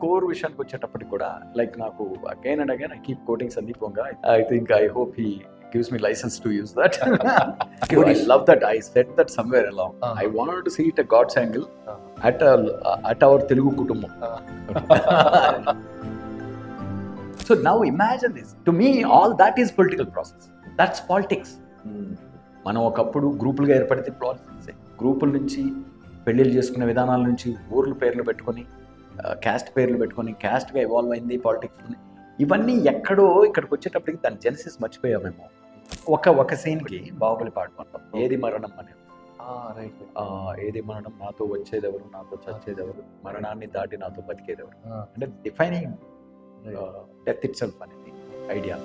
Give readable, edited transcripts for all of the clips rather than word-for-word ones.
Score విషయానికి వచ్చేటప్పటికి కూడా లైక్ నాకు again and again I keep coating Sandeep Vanga. I hope he gives me license to use that. I love that. I said that somewhere along. I wanted to see it at God's angle at our Telugu kutumbam. So now imagine this. To me, all that is political process. That's politics. మనం ఒకప్పుడు గ్రూపులుగా ఏర్పడితే politics, గ్రూపుల నుంచి పెళ్ళిళ్ళు చేసుకునే విధానాల నుంచి ఊర్ల పేర్లు పెట్టుకొని, క్యాస్ట్ పేర్లు పెట్టుకొని, క్యాస్ట్గా ఇవాల్వ్ అయింది పాలిటిక్స్. ఇవన్నీ ఎక్కడో ఇక్కడికి వచ్చేటప్పటికి దాని జెనసిస్ మర్చిపోయామేమో. ఒక సీన్కి బాహుబలి పాట పాడతాం, ఏది మరణం అనేది. ఏది మరణం, నాతో వచ్చేదెవరు, నాతో చచ్చేదెవరు, మరణాన్ని దాటి నాతో బతికేదెవరు. అంటే డిఫైనింగ్ డెత్ ఇట్ సెల్ఫ్ అనేది idea.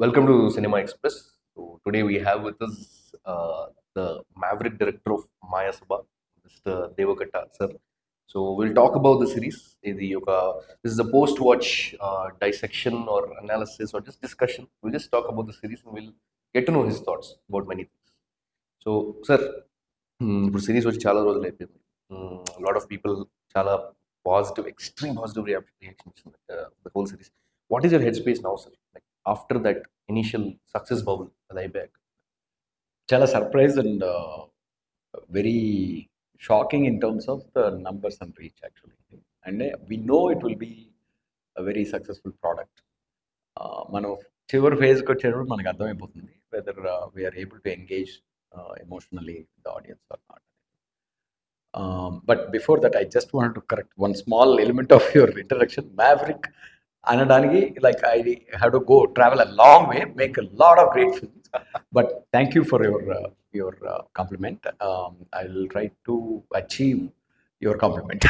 Welcome to Cinema Express. So today we have with us the maverick director of Maya Sabha, Mr. Devakatta sir. So we'll talk about the series. This is a post-watch dissection or analysis or just discussion. We'll just talk about the series and we'll get to know his thoughts about many things. So sir, ఇప్పుడు series వచ్చి చాలా రోజులు అయిపోయింది. Lot of people చాలా positive, extreme positive reactions the whole series. What is your head space now sir? Like after that initial success bubble అది అయిపోయాక చాలా surprise and very shocking in terms of the numbers and reach actually. And we know it will be a very successful product. మనం చివరి ఫేజ్కి వచ్చేటప్పుడు మనకు అర్థమైపోతుంది whether we are able to engage emotionally with the audience or not. But before that, I just wanted to correct one small element of your introduction. Maverick anadani, like I had to go travel a long way, make a lot of great films. But thank you for your compliment. I will try to achieve your compliment.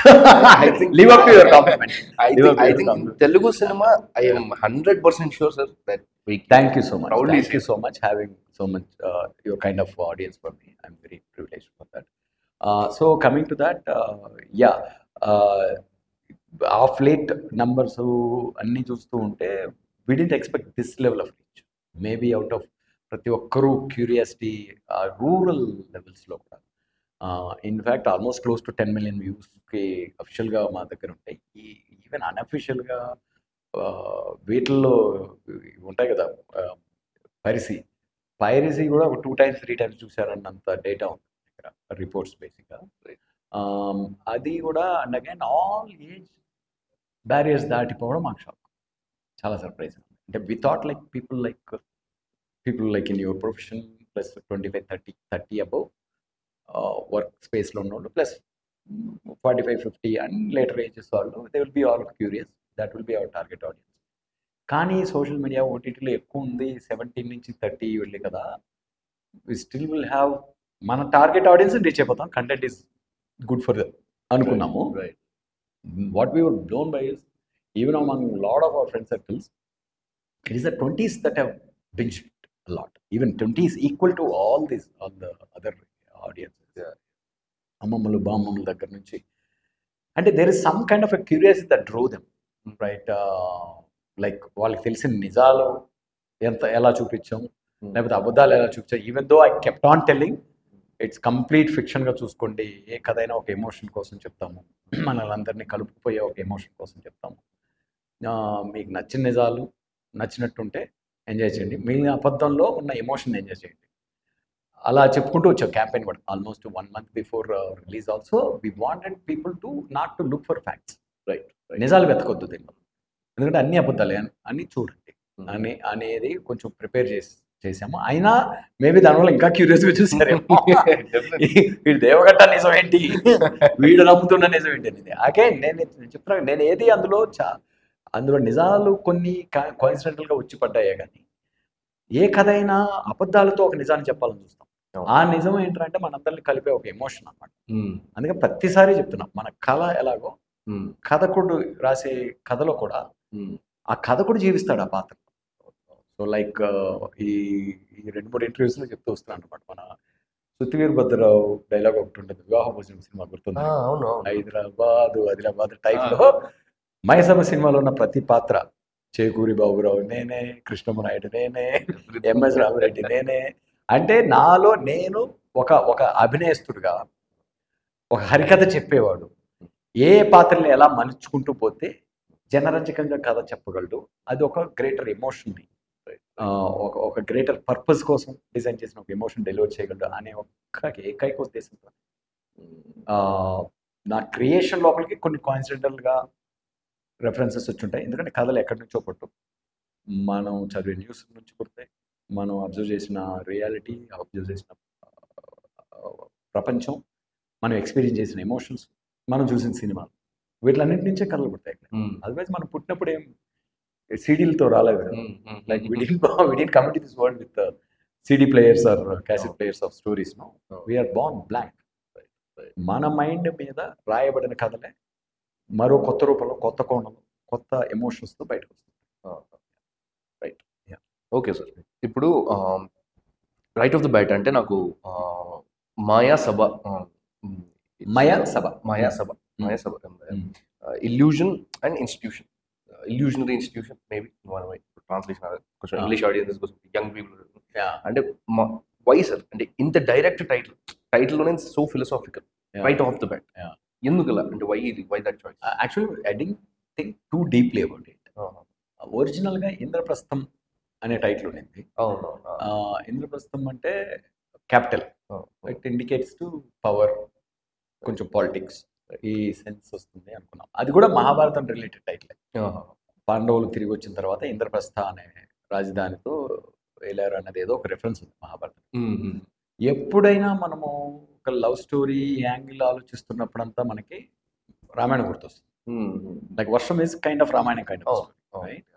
I think live up to your compliment. I think in Telugu cinema, I am 100% sure, sir, that we can. Thank you so much. Thank you so much having so much your kind of audience for me. I'm very privileged for that. So coming to that, of late numbers anni chustu unte we didn't expect this level of reach. Maybe out of prati okkaru curiosity rural levels lo kuda in fact almost close to 10 million వ్యూస్కి అఫిషియల్గా మా దగ్గర ఉంటాయి. Even అన్అఫిషియల్గా వీటిల్లో ఉంటాయి కదా, piracy కూడా ఒక 2 times 3 times చూసారన్నంత data ఉంది దగ్గర, రిపోర్ట్స్ బేసిక్గా. అది కూడా and again all age barriers దాటిపోవడం మాకు షాక్, చాలా సర్ప్రైజ్. అంటే we thought like people like in your profession plus 25-30 above work స్పేస్లో ఉన్నోళ్ళు ప్లస్ 45-50 అండ్ లేటర్ ఏజెస్ వాళ్ళు, they will be all curious. That will be our target audience. కానీ social media ఓటీటీలో ఎక్కువ ఉంది, 17 నుంచి 30 వెళ్ళి కదా, వి స్టిల్ విల్ హ్యావ్ మన టార్గెట్ ఆడియన్స్ రీచ్ అయిపోతాం. కంటెంట్ ఈస్ గుడ్ ఫర్ అనుకున్నాము. What we were blown by is even among lot of our friend circles, it is the 20s that have binged a lot. Even 20s equal to all the other audience, అమ్మమ్మలు బామ్మమ్మల దగ్గర నుంచి. అంటే there is some kind of a curiosity that drew them, right? Like వాళ్ళకి తెలిసిన నిజాలు ఎలా చూపించాం, లేకపోతే అబద్ధాలు ఎలా చూపించాం. Even though I kept on telling it's complete ఫిక్షన్గా చూసుకోండి, ఏ కథ అయినా ఒక ఎమోషన్ కోసం చెప్తాము, మనల్ని కలుపుకుపోయే ఒక ఎమోషన్ కోసం చెప్తాము. మీకు నచ్చిన నిజాలు నచ్చినట్టుంటే ఎంజాయ్ చేయండి, మిగిలిన అబద్ధంలో ఉన్న ఎమోషన్ ఎంజాయ్ చేయండి. అలా చెప్పుకుంటూ వచ్చాం క్యాంపెయిన్ కూడా. Almost 1 month before release also we wanted people to not to look for facts, right? నిజాలు వెతకొద్దు దీనిలో, ఎందుకంటే అన్ని అబద్ధాలే అన్ని చూడండి అనేది కొంచెం ప్రిపేర్ చేసాము. అయినా మేబీ దానివల్ల ఇంకా క్యూరియస్గా చూసారేమో, వీడు దేవగట్ట నిజం ఏంటి, వీడు నమ్ముతున్న నిజం ఏంటి అనేది. అగైన్ నేను చెప్తున్నాను, నేను ఏది అందులో నిజాలు కొన్ని కోఇన్సిడెంటల్గా వచ్చి పడ్డాయే కానీ ఏ కథ అయినా అబద్ధాలతో ఒక నిజాన్ని చెప్పాలని చూస్తాం. ఆ నిజం ఏంటంటే మనందరిని కలిపే ఒక ఎమోషన్ అన్నమాట. అందుకే ప్రతిసారి చెప్తున్నాం, మన కళ ఎలాగో కథకుడు రాసే కథలో కూడా ఆ కథకుడు జీవిస్తాడు ఆ పాత్ర. సో లైక్ ఈ 2-3 ఇంటర్వ్యూస్లో చెప్తూ వస్తున్నాను అనమాట. మన సుత్తివీర్ భద్రరావు డైలాగ్ ఒకటి ఉంటుంది, వివాహ భోజనం సినిమా గుర్తుంది, ఆదిలాబాద్ టైప్లో మయసభ సినిమాలో ఉన్న ప్రతి పాత్ర, చేకూరి బాబురావు నేనే, కృష్ణమనాయుడు నేనే, ఎంఎస్ రామిరెడ్డి నేనే, అంటే నాలో నేను ఒక ఒక అభినయస్తుడిగా ఒక హరికథ చెప్పేవాడు ఏ పాత్రని ఎలా మలుచుకుంటూ పోతే జనరంజకంగా కథ చెప్పగలడు. అది ఒక గ్రేటర్ ఎమోషన్ని ఒక ఒక గ్రేటర్ పర్పస్ కోసం డిజైన్ చేసిన ఒక ఎమోషన్ డెలివర్ చేయగలడు అనే ఒక్క ఏకైక ఉద్దేశంతో నా క్రియేషన్ లోపలికి కొన్ని కాన్సిడెంటల్గా రెఫరెన్సెస్ వచ్చుంటాయి. ఎందుకంటే కథలు ఎక్కడి నుంచో పట్టు, మనం చదివే న్యూస్ నుంచి పుడతాయి, మనం అబ్జర్వ్ చేసిన రియాలిటీ, అబ్జర్వ్ చేసిన ప్రపంచం, మనం ఎక్స్పీరియన్స్ చేసిన ఎమోషన్స్, మనం చూసిన సినిమాలు, వీటిలన్నింటి నుంచే కథలు పుడతాయి. అదర్వైజ్ మనం పుట్టినప్పుడు ఏం సీడీలతో రాలేదు. Like we didn't come to this world with CD players or cassette players of stories. No, we are born blank. మన మైండ్ మీద రాయబడిన కథలే మరో కొత్త రూపంలో, కొత్త కోణంలో, కొత్త ఎమోషన్స్తో బయటకు వస్తుంది. Right, okay sir. ఇప్పుడు రైట్ ఆఫ్ ద బ్యాట్ అంటే నాకు Mayasabha illusion and institution, illusionary institution maybe translation కొంచెం ఇంగ్లీష్ ఆడియన్స్ కోసం, యంగ్ పీపుల్ అంటే వై సార్ అంటే ఇంత డైరెక్ట్ టైటిల్లోనే so philosophical right off the bat, ఎందుకు అలా అంటే why that choice? Actually I didn't think too deeply about it. ఒరిజినల్గా ఇంద్రప్రస్థం అనే టైటిల్ ఉండింది. ఇంద్రప్రస్థం అంటే capital, it indicates to power, కొంచెం పాలిటిక్స్, ఈ సెన్స్ వస్తుంది అనుకున్నాం. అది కూడా మహాభారతం రిలేటెడ్ టైటిల్. పాండవులు తిరిగి వచ్చిన తర్వాత ఇంద్రప్రస్థ అనే రాజధానితో వెళ్ళారు అన్నది ఏదో ఒక రెఫరెన్స్ ఉంది మహాభారతం. ఎప్పుడైనా మనము ఒక లవ్ స్టోరీ యాంగిల్ ఆలోచిస్తున్నప్పుడంతా మనకి రామాయణం గుర్తొస్తుంది. లైక్ వర్షం is kind of Ramayanam kind of story, right?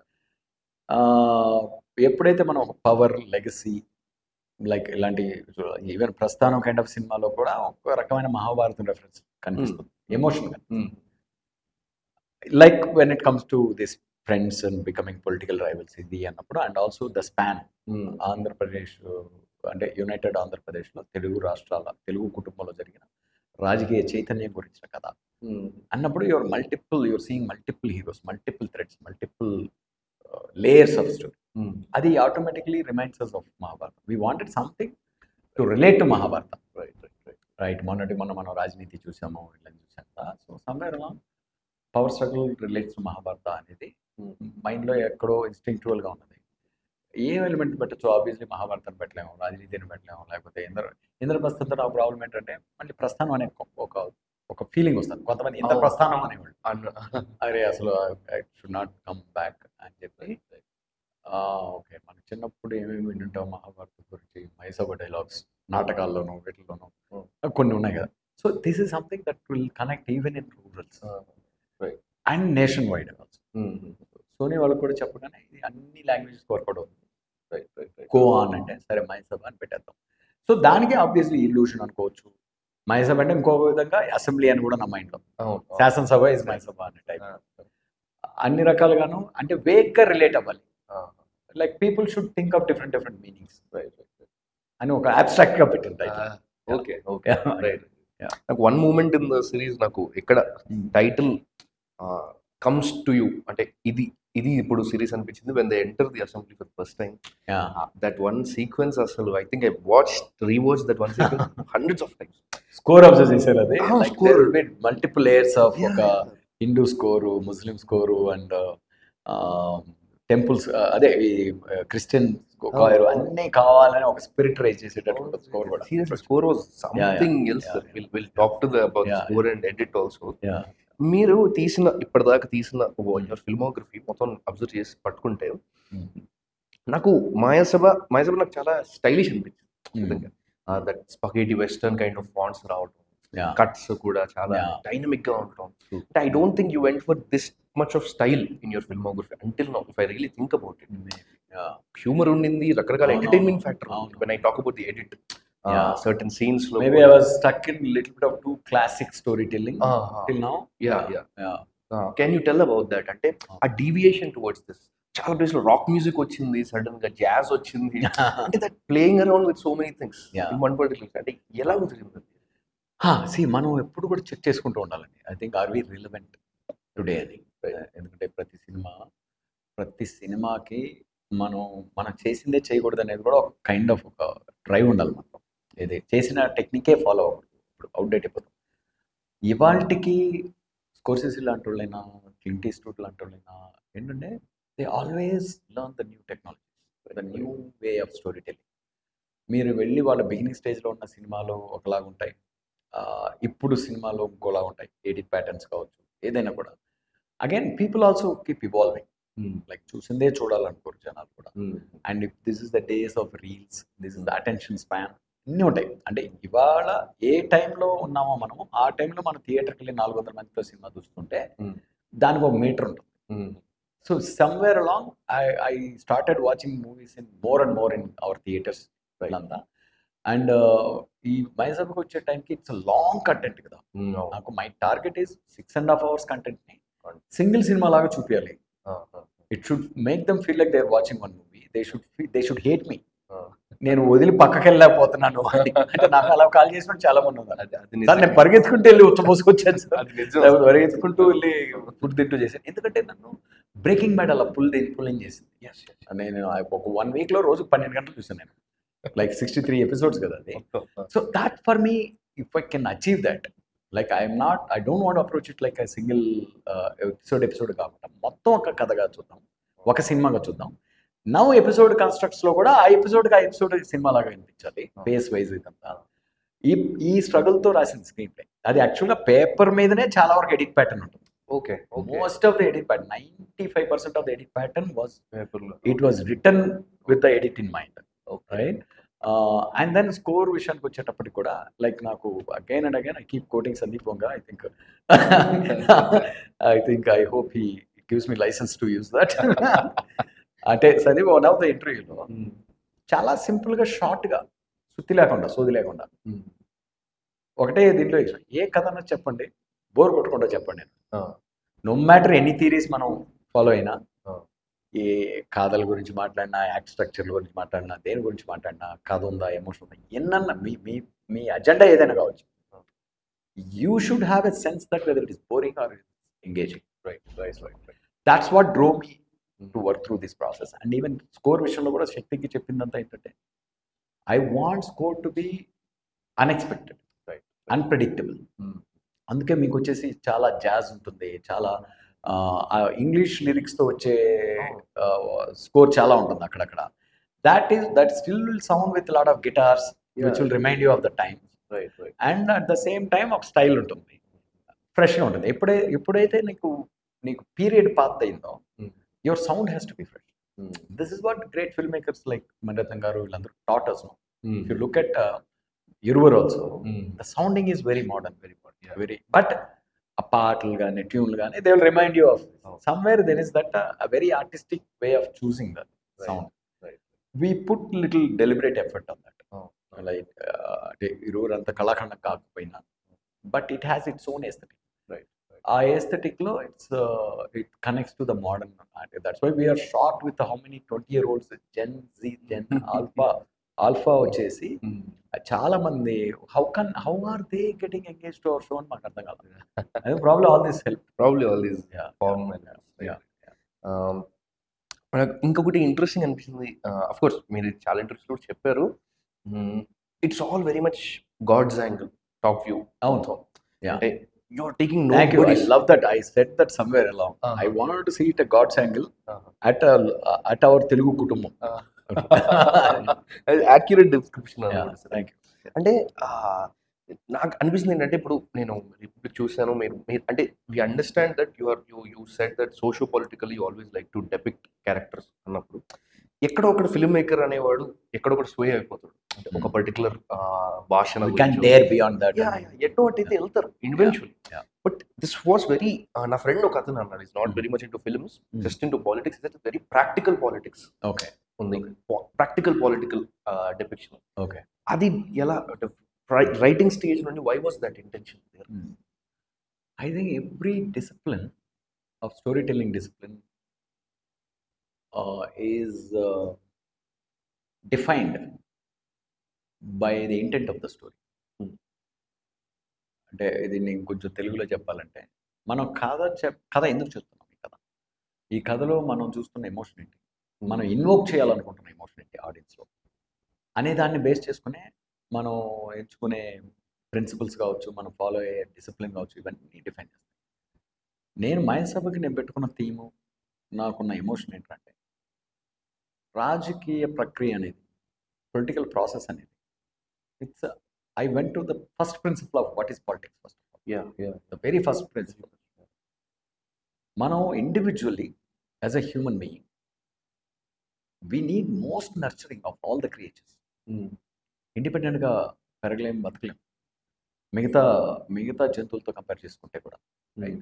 ఎప్పుడైతే మనం ఒక పవర్, లెగసీ, లైక్ ఇలాంటి ఈవెన్ ప్రస్థానం కైండ్ ఆఫ్ సినిమాలో కూడా ఒక రకమైన మహాభారతం రెఫరెన్స్ కనిపిస్తుంది ఎమోషన్గా. Like when it comes to this friends and becoming political rivals ఇది అన్నప్పుడు, and also the span, Andhra Pradesh అంటే యునైటెడ్ ఆంధ్రప్రదేశ్లో తెలుగు రాష్ట్రాల, తెలుగు కుటుంబంలో జరిగిన రాజకీయ చైతన్యం గురించిన కథ అన్నప్పుడు your seeing multiple heroes, multiple threads, multiple layers of story. అది automatically reminds us of Mahabharatam. We wanted something to relate to Mahabharatam. Right, మొన్న మనం రాజనీతి చూసాము, ఇట్లా చూసాం కదా. సో సమ్వేర్ అలా power struggle relates to Mahabharata అనేది మైండ్లో ఎక్కడో ఇన్స్టింక్చువల్గా ఉన్నది. ఏం ఎలిమెంట్ పెట్టచ్చు? ఆబ్వియస్లీ మహాభారతాన్ని పెట్టలేము, రాజనీతిని పెట్టలేము, లేకపోతే ఇంద్రప్రస్థంతో నా ప్రాబ్లం ఏంటంటే మళ్ళీ ప్రస్థానం అనే ఒక ఫీలింగ్ వస్తుంది. కొంతమంది ఇంద్ర ప్రస్థానం అనేవాళ్ళు, అరే అసలు I should not come back అని చెప్పి. ఓకే, మన చిన్నప్పుడు ఏమేమి వింటుంటాం మహాభారతం గురించి, మైసభ డైలాగ్స్, నాటకాల్లోనూ వీటిల్లోనూ కొన్ని ఉన్నాయి కదా. So this is something that will connect even in rurals and nation wide also. Sony వాళ్ళకి కూడా చెప్పగానే ఇది అన్ని లాంగ్వేజెస్ వర్కౌట్ అవుతుంది. గో ఆన్ అంటే సరే మైసభ అని పెట్టేద్దాం. సో దానికి ఆబ్వియస్లీ ఇల్యూషన్ అనుకోవచ్చు. మైసభ అంటే ఇంకో విధంగా అసెంబ్లీ అని కూడా నా మైండ్లో, శాసనసభ ఇస్ మైసభ అనే టైప్. అన్ని రకాలుగాను అంటే వేగ్గా రిలేట్ అవ్వాలి. Like people should think of different meanings అని ఒక అబ్స్ట్రాక్ట్గా పెట్టిన టైటిల్. Okay, right. నాకు one moment in the series నాకు ఎక్కడ టైటిల్ కమ్స్ టు యూ అంటే ఇది ఇప్పుడు సిరీస్ అనిపించింది when they enter the assembly for the first time. That one sequence అసలు I think I rewatch that one sequence hundreds of times. Score observe చేశారు అది. Multiple layers of ఒక Hindu score, Muslim score and temples, అదే Christian score అన్నీ కావాలని ఒక spirit rise చేసేటట్టు score కూడా. Seriously score was something else. Will talk to the about score and edit also. మీరు ఇప్పటిదాకా తీసిన యువర్ ఫిల్మోగ్రఫీ మొత్తం అబ్జర్వ్ చేసి పట్టుకుంటే నాకు మాయాసభ నాకు చాలా స్టైలిష్ అనిపించింది. That spaghetti western kind of fonts రావడం, కట్స్ కూడా చాలా డైనమిక్ గా ఉండటం. I don't think you went for this much of style in your filmography until now, if I really think about it. Humour ఉండింది, రకరకాల entertainment factor. When I talk about the edit, certain scenes lo maybe I was stuck in little bit of too classic storytelling till now. Can you tell about that? Ante a deviation towards this, చాలా place లో rock music వచ్చింది, sudden గా jazz వచ్చింది, అంటే that playing around with so many things in one particular. అంటే ఎలా కుదిరింది? మనం ఎప్పుడు కూడా చెక్ చేసుకుంటూ ఉండాలండి. I think are we relevant today అని. ఎందుకంటే ప్రతి సినిమాకి మనం చేసిందే చేయకూడదు అనేది కూడా ఒక కైండ్ ఆఫ్ ఒక డ్రైవ్ ఉండాలి మనలో. ఇది చేసిన టెక్నికే ఫాలో అవ్వకూడదు. ఇప్పుడు అవుట్డేట్ అయిపోతాం. ఇవాల్టికి స్కోర్సెస్ లాంటి వాళ్ళైనా, క్లింట్ ఈస్ట్వుడ్ లాంటి వాళ్ళైనా ఏంటంటే they always learn the new technologies, the new way of story telling. మీరు వెళ్ళి వాళ్ళ బిగినింగ్ స్టేజ్లో ఉన్న సినిమాలు ఒకలాగా ఉంటాయి, ఇప్పుడు సినిమాలో ఇంకోలా ఉంటాయి. ఎడిట్ ప్యాటర్న్స్ కావచ్చు, ఏదైనా కూడా. Again people also keep evolving. Like చూసిందే చూడాలనుకోరు జనాలు కూడా. And if this is the days of reels, this is the attention span, అన్నీ ఉంటాయి. అంటే ఇవాళ ఏ టైంలో ఉన్నామో మనము, ఆ టైంలో మన థియేటర్కి వెళ్ళి 400 మందితో సినిమా చూస్తుంటే దానికి ఒక మీటర్ ఉంటుంది. So somewhere along I started watching movies in more and more in our theatres వీళ్ళంతా. అండ్ ఈ మైసభకు వచ్చే టైంకి ఇట్స్ లాంగ్ కంటెంట్ కదా. నాకు మై టార్గెట్ ఈస్ 6.5 hours కంటెంట్ని సింగిల్ సినిమా లాగా చూపించాలి. It should make them feel like they are watching one movie. They should hate me. నేను వదిలి పక్కకి వెళ్ళలేకపోతున్నాను అంటే నాకు అలా కాల్ చేసిన చాలా మంది ఉన్నారు. సార్ నేను పరిగెత్తుకుంటూ వెళ్ళి ఉచ్చపోసుకొచ్చాను సార్, పరిగెత్తుకుంటూ వెళ్ళి ఫుడ్ తింటూ చేశాను. ఎందుకంటే నన్ను బ్రేకింగ్ బ్యాడ్ అలా పుల్లింగ్ చేసింది. నేను ఒక 1 weekలో రోజు 12 గంటలు చూసాను నేను. లైక్ 63 episodes కదా అది. So that for me, if I can achieve that, like I don't want approach it like single episode కాకుండా మొత్తం ఒక కథగా చూద్దాం, ఒక సినిమాగా చూద్దాం. నవ్ ఎపిసోడ్ కన్స్ట్రక్ట్స్లో కూడా ఆ ఎపిసోడ్ సినిమా లాగా అనిపించాలి, పేస్ వైజ్ ఇదంతా. ఈ స్ట్రగుల్తో రాసిన స్క్రీన్ ప్లే అది యాక్చువల్గా పేపర్ మీదనే చాలా వరకు ఎడిట్ ప్యాటర్న్ ఉంటుంది. Okay. Most of the edit pattern, 95% of the edit pattern it was written with the edit in mind. Right? And then score విషయానికి వచ్చేటప్పటికి కూడా లైక్ నాకు again and again I keep quoting Sandeep Vonga. I hope he gives me license to use that. అంటే Sandeep one of the ఇంటర్వ్యూలో చాలా సింపుల్గా షార్ట్గా సుత్తి లేకుండా సోది లేకుండా ఒకటే దీంట్లో ఏ కథ అన్నది చెప్పండి, బోర్ కొట్టకుండా చెప్పండి. నో మ్యాటర్ ఎనీ థీరీస్ మనం ఫాలో అయినా, ఏ కథల గురించి మాట్లాడినా, యాక్ట్ స్ట్రక్చర్ల గురించి మాట్లాడినా, దేని గురించి మాట్లాడినా, కథ ఉందా, ఎమోషన్ ఉందా, ఎన్నన్నా మీ అజెండా ఏదైనా కావచ్చు, you should have a sense that whether it is boring or engaging. Right. That's what drew me to work through this process. And even score విషయంలో కూడా శక్తికి చెప్పిందంతా ఏంటంటే I want score to be unexpected, unpredictable. అందుకే మీకు వచ్చేసి చాలా jazz ఉంటుంది, చాలా ఇంగ్లీష్ లిరిక్స్తో వచ్చే స్కోర్ చాలా ఉంటుంది అక్కడక్కడ. That still will sound with lot of guitars which will remind you of the time. And at the same time ఒక స్టైల్ ఉంటుంది, ఫ్రెష్గా ఉంటుంది. ఎప్పుడైతే నీకు పీరియడ్ పాత్ అయిందో your sound has to be fresh. This is what great film makers like Mani Ratnam garu వీళ్ళందరూ taught us. If you look at Irvar also, the sounding is very modern, very, but a పాటలు కానీ ట్యూన్లు కానీ they will remind you of somewhere there is that a very artistic way of choosing the sound. We put little deliberate effort on that. Like Irvar అంత కళాఖండం కాకపోయినా, but it has its own aesthetic. ఆ aestheticలో it connects to the modern art. That's why we are shocked with how many 20-year-olds, Gen Z, Gen Alpha వచ్చేసి చాలా మంది how are they getting engaged to our show అని మాకు అర్థం కాదు. I think probably all this help. ఇంకొకటి interesting అనిపిస్తుంది, of course మీరు చాలా ఇంట్రెస్టింగ్ కూడా చెప్పారు. It's all very much God's angle top view. అవును. అంటే you are taking Thank you. I nobody's. love that. I said that somewhere along. I wanted to see it a God's angle at our Telugu kutumbam. Accurate description. Thank you. అంటే నాకు అనిపిస్తుంది ఏంటంటే ఇప్పుడు నేను చూసాను, మీరు అంటే we understand that you said that socio political you always like to depict characters అన్నప్పుడు ఎక్కడో ఒకటి ఫిల్మ్ మేకర్ అనేవాడు ఎక్కడో ఒకటి స్వే అయిపోతాడు. అంటే ఒక పర్టికులర్ భాషను ఎటో అయితే వెళ్తారు individual. But this was very, నా ఫ్రెండ్ ఒక అతను అన్నాడు, is not very much into films, just into politics. It very practical politics ఉంది, ప్రాక్టికల్ పొలిటికల్ డెపిక్షన్. అది ఎలా రైటింగ్ స్టేజ్ నుండి why was that intention? I think every discipline of storytelling discipline is defined by the intent of the story. అంటే ఇది నేను కొంచెం తెలుగులో చెప్పాలంటే, మనం కథ ఎందుకు చెప్తున్నాం? ఈ కథలో మనం చూస్తున్న ఎమోషన్ ఏంటి? మనం ఇన్వోక్ చేయాలనుకుంటున్న ఎమోషన్ ఏంటి ఆడియన్స్లో అనే దాన్ని బేస్ చేసుకునే మనం ఎంచుకునే ప్రిన్సిపల్స్ కావచ్చు, మనం ఫాలో అయ్యే డిసిప్లిన్ కావచ్చు, ఇవన్నీ డిఫైన్ చేస్తాయి. నేను మయసభకి నేను పెట్టుకున్న థీము, నాకున్న ఎమోషన్ ఏంటంటే రాజకీయ ప్రక్రియ అనేది, పొలిటికల్ ప్రాసెస్ అనేది, it's I went to the first principle of what is politics. First of all, the very first principle, మనం individually as a human being we need most nurturing of all the creatures. ఇండిపెండెంట్గా పెరగలేం, బతకలేం మిగతా జంతువులతో compare చేసుకుంటే కూడా. Right,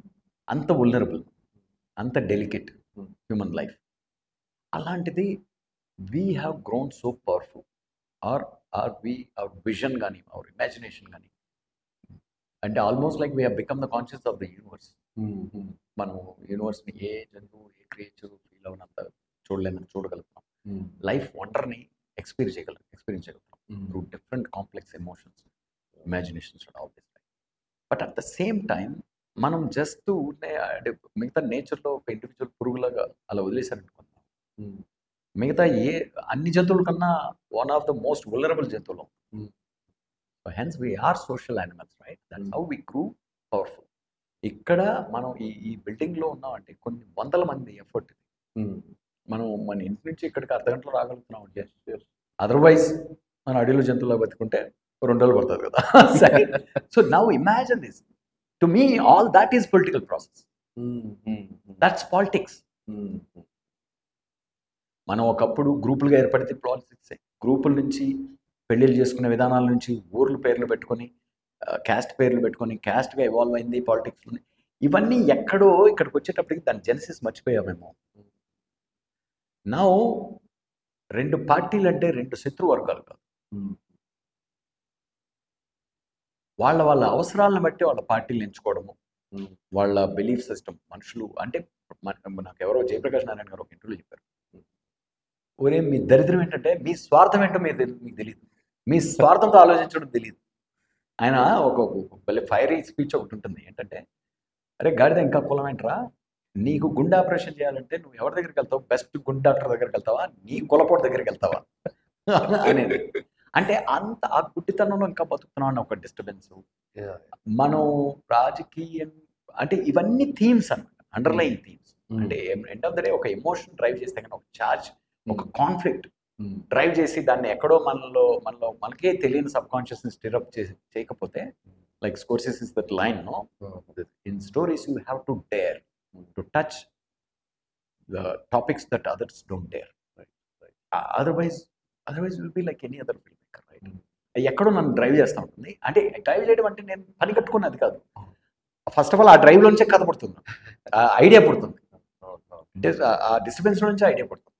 అంత vulnerable, అంత delicate human life. అలాంటిది we have grown so powerful, or our vision కానీ, అవర్ ఇమాజినేషన్ కానీ, అంటే almost like we have become the conscious of the universe. మనం యూనివర్స్ని ఏ జంతువు, ఏ క్రియేచర్ ఫీల్ అవునంత చూడగలుగుతాం. లైఫ్ వండర్ని ఎక్స్పీరియన్స్ చేయగలుగుతాం through different complex emotions, imaginations and all this. But at the same time మనం జస్ట్ అంటే మిగతా నేచర్లో ఒక ఇండివిజువల్ పురుగులాగా అలా వదిలేసారనుకున్నాం. మిగతా అన్ని జంతువుల కన్నా one of the most vulnerable జంతువులు. Hence we are social animals, right? That's how we grew powerful. ఇక్కడ మనం ఈ బిల్డింగ్లో ఉన్నామంటే కొన్ని వందల మంది ఎఫర్ట్. మనం మన ఇంటి నుంచి ఇక్కడికి అర్ధగంటలో రాగలుగుతున్నాం అంటే, అదర్వైజ్ మన అడవిలో జంతువులా బతుకుంటే 2 రోజులు పడుతుంది కదా. So now imagine this, to me all that is political process. That's politics. మనం ఒకప్పుడు గ్రూపులుగా ఏర్పడితే పాలిటిక్స్, గ్రూపుల నుంచి పెళ్ళిళ్ళు చేసుకునే విధానాల నుంచి ఊర్ల పేర్లు పెట్టుకొని, క్యాస్ట్ పేర్లు పెట్టుకొని, క్యాస్ట్గా ఇవాల్వ్ అయింది పాలిటిక్స్లో. ఇవన్నీ ఎక్కడో ఇక్కడికి వచ్చేటప్పటికి దాని జెనసిస్ మర్చిపోయామేమో. నా 2 పార్టీలు అంటే 2 శత్రు వర్గాలు కాదు. వాళ్ళ అవసరాలను బట్టి వాళ్ళ పార్టీలు ఎంచుకోవడము, వాళ్ళ బిలీఫ్ సిస్టమ్. మనుషులు అంటే నాకు ఎవరో జయప్రకాష్ నారాయణ గారు ఒక ఇంటర్వ్యూలో చెప్పారు, ఒరే మీ దరిద్రం ఏంటంటే మీ స్వార్థం ఏంటో మీకు తెలియదు, మీ స్వార్థంతో ఆలోచించడం తెలియదు. ఆయన ఒక ఫైరీ స్పీచ్ ఒకటి ఉంటుంది ఏంటంటే, అరే గాడిద ఇంకా కులం ఏంట్రా, నీకు గుండె ఆపరేషన్ చేయాలంటే నువ్వు ఎవరి దగ్గరికి వెళ్తావు? బెస్ట్ గుండె డాక్టర్ దగ్గరికి వెళ్తావా, నీ కులపోటు దగ్గరికి వెళ్తావా అనేది. అంటే అంత ఆ గుడ్డితనంలో ఇంకా బతుకుతున్నాం అన్న ఒక డిస్టర్బెన్స్. మనం రాజకీయం అంటే ఇవన్నీ థీమ్స్ అన్నమాట, అండర్లైన్ థీమ్స్. అంటే ఎండ్ ఆఫ్ ద డే ఒక ఎమోషన్ డ్రైవ్ చేస్తే కానీ, ఒక ఛార్జ్, ఒక కాన్ఫ్లిక్ట్ డ్రైవ్ చేసి దాన్ని ఎక్కడో మనకే తెలియని సబ్ కాన్షియస్ని స్టిరప్ చేయకపోతే, like Scorsese is that line, no, in stories you have to dare to touch the topics that others don't dare. Otherwise will be like any other film maker, right? ఎక్కడో నన్ను డ్రైవ్ చేస్తూ ఉంటుంది. అంటే drive చేయడం అంటే నేను పని కట్టుకున్నది కాదు. ఫస్ట్ ఆఫ్ ఆల్ ఆ డ్రైవ్లోంచే కథ పుడుతుంది, ఐడియా పుడుతుంది, ఆ డిస్టర్బెన్స్ నుంచి ఐడియా పుడుతుంది.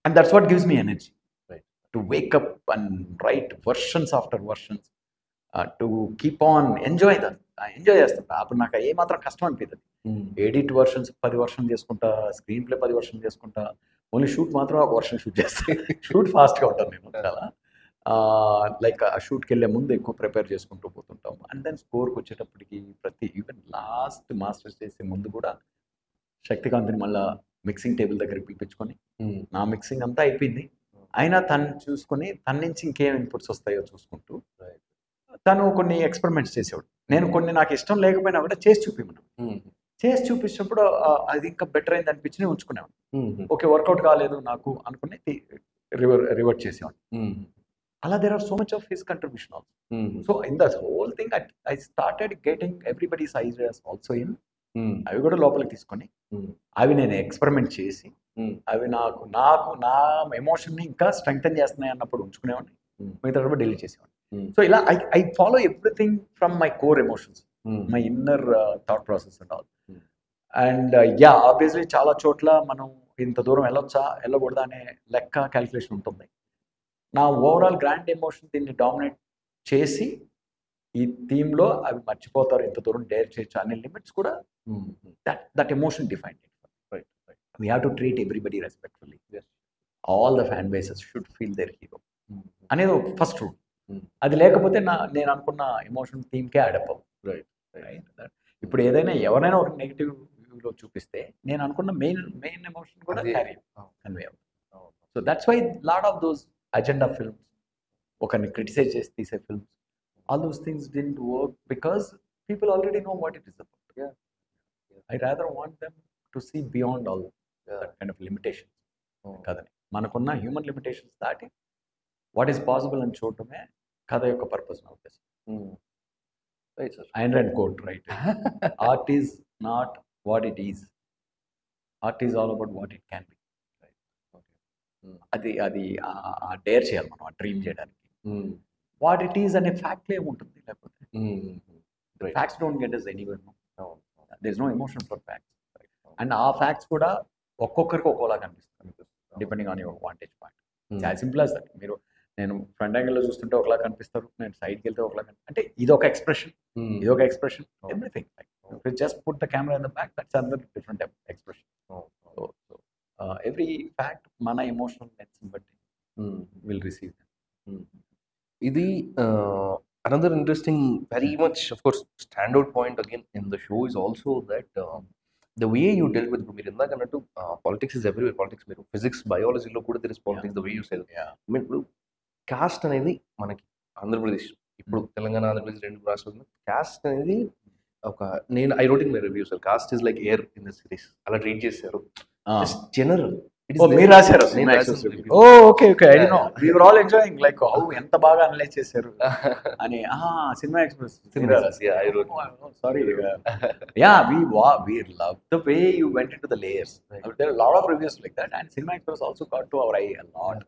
And that's what gives me energy, right? To wake up and write versions after versions, to keep on enjoy చేస్తాను. అప్పుడు నాకు ఏ మాత్రం కష్టం అనిపిస్తుంది. ఎడిట్ వర్షన్స్ 10 వర్షన్ చేసుకుంటా, స్క్రీన్ ప్లే 10 వర్షన్ చేసుకుంటా, ఓన్లీ షూట్ మాత్రం ఒక వర్షన్ షూట్ చేస్తాను. షూట్ ఫాస్ట్గా ఉంటాను నేను చాలా. లైక్ ఆ షూట్కి వెళ్ళే ముందు ఎక్కువ ప్రిపేర్ చేసుకుంటూ పోతుంటాం. అండ్ దెన్ స్కోర్కి వచ్చేటప్పటికి ఈవెన్ లాస్ట్ మాస్టర్స్ చేసే ముందు కూడా శక్తికాంత్ని మళ్ళీ మిక్సింగ్ టేబుల్ దగ్గరికి పిలిపించుకొని, నా మిక్సింగ్ అంతా అయిపోయింది, అయినా తను చూసుకొని తన నుంచి ఇంకేం ఇన్పుట్స్ వస్తాయో చూసుకుంటూ తను కొన్ని ఎక్స్పెరిమెంట్స్ చేసేవాడు. నేను కొన్ని నాకు ఇష్టం లేకపోయినా కూడా చేసి చూపించినప్పుడు అది ఇంకా బెటర్ అయింది అనిపించి ఉంచుకునేవాడు. ఓకే, వర్కౌట్ కాలేదు నాకు అనుకుని రివర్ట్ చేసేవాడు. అలా there are so much of his contribution also. So in the whole thing I started getting everybody's ideas also in. అవి కూడా లోపలికి తీసుకొని అవి నేను ఎక్స్పెరిమెంట్ చేసి అవి నాకు నా ఎమోషన్ని ఇంకా స్ట్రెంగ్తన్ చేస్తున్నాయి అన్నప్పుడు ఉంచుకునేవాడిని, మిగతా డిలీట్ చేసేవాడిని. సో ఇలా I follow everything from my core emotions, my inner thought process and all. And obviously చాలా చోట్ల మనం ఇంత దూరం వెళ్ళొచ్చా వెళ్ళకూడదా అనే లెక్క క్యాలిక్యులేషన్ ఉంటుంది. నా ఓవరాల్ గ్రాండ్ ఎమోషన్ దీన్ని డామినేట్ చేసి ఈ థీమ్లో అవి మర్చిపోతారు, ఇంత దూరం డేర్ చేయొచ్చు అనే లిమిట్స్ కూడా that emotion defined. We have to treat everybody respectfully. Yes. All the fan bases should feel their hero. అనేది ఫస్ట్ రూల్. అది లేకపోతే నేను అనుకున్న ఎమోషన్ థీమ్కే అడప్. రైట్. ఇప్పుడు ఏదైనా ఎవరైనా ఒక నెగిటివ్ లో చూపిస్తే నేను అనుకున్న మెయిన్ ఎమోషన్ కూడా అదే. క్యారీ అవును. కన్వే అవుతుంది. అవును. So that's why lot of those agenda films, ఒకరిని క్రిటిసైజ్ చేసి తీసే films, all those things didn't work because people already know what it is about. Yeah. I rather want them to see beyond all Yeah. That kind of limitations అవును. కథని. మనకున్న human limitations దాటి what is possible అని చూడటమే కథ యొక్క purpose నా ఉద్దేశం. Right sir. Ayn Rand quote, right? Art is not what it is. Art is all about what it can be. అది ఆ డేర్ చేయాలి మనం, ఆ డ్రీమ్ చేయడానికి. వాట్ ఇట్ ఈస్ అనే ఫ్యాక్ట్ ఏముంటుంది, లేకపోతే facts don't get us anywhere. There is no emotion for facts. And ఆ ఫ్యాక్ట్స్ కూడా ఒక్కొక్కరికి ఒక్కోలా కనిపిస్తుంది, depending on your vantage point. As simple as that. నేను ఫ్రంట్ యాంగిల్లో చూస్తుంటే ఒకలా కనిపిస్తారు, నేను సైడ్కి వెళ్తే ఒకలా అంటే ఇది ఒక ఎక్స్ప్రెషన్, ఇది ఒక expression, everything. Just put the camera in the back, that's another different expression. So every fact మన ఎమోషనల్ లెన్స్ బట్టి విల్ రిసీవ్. ఇది another interesting, very much of course standout point again in the show is also that the way you dealt with, మీరు ఇందాక అన్నట్టు politics is everywhere. Politics, మీరు physics బయాలజీలో కూడా there is politics, the way you said. I mean, ఇప్పుడు cost అనేది మనకి ఆంధ్రప్రదేశ్, ఇప్పుడు తెలంగాణ ఆంధ్రప్రదేశ్ రెండు రాష్ట్రాలు, కాస్ట్ అనేది ఒక, నేను I wrote in my review sir, caste is like air in the series, అలా ట్రీట్ చేశారు. Just general. మీరు రాశారు? Oh okay okay, I know. We were all enjoying like how ఎంత బాగా అనలైజ్ చేశారు అని. Cinema Express. Sorry. Yeah, we love the way you went into the layers. There are a lot of reviews like that, and Cinema Express also got to our eye a lot.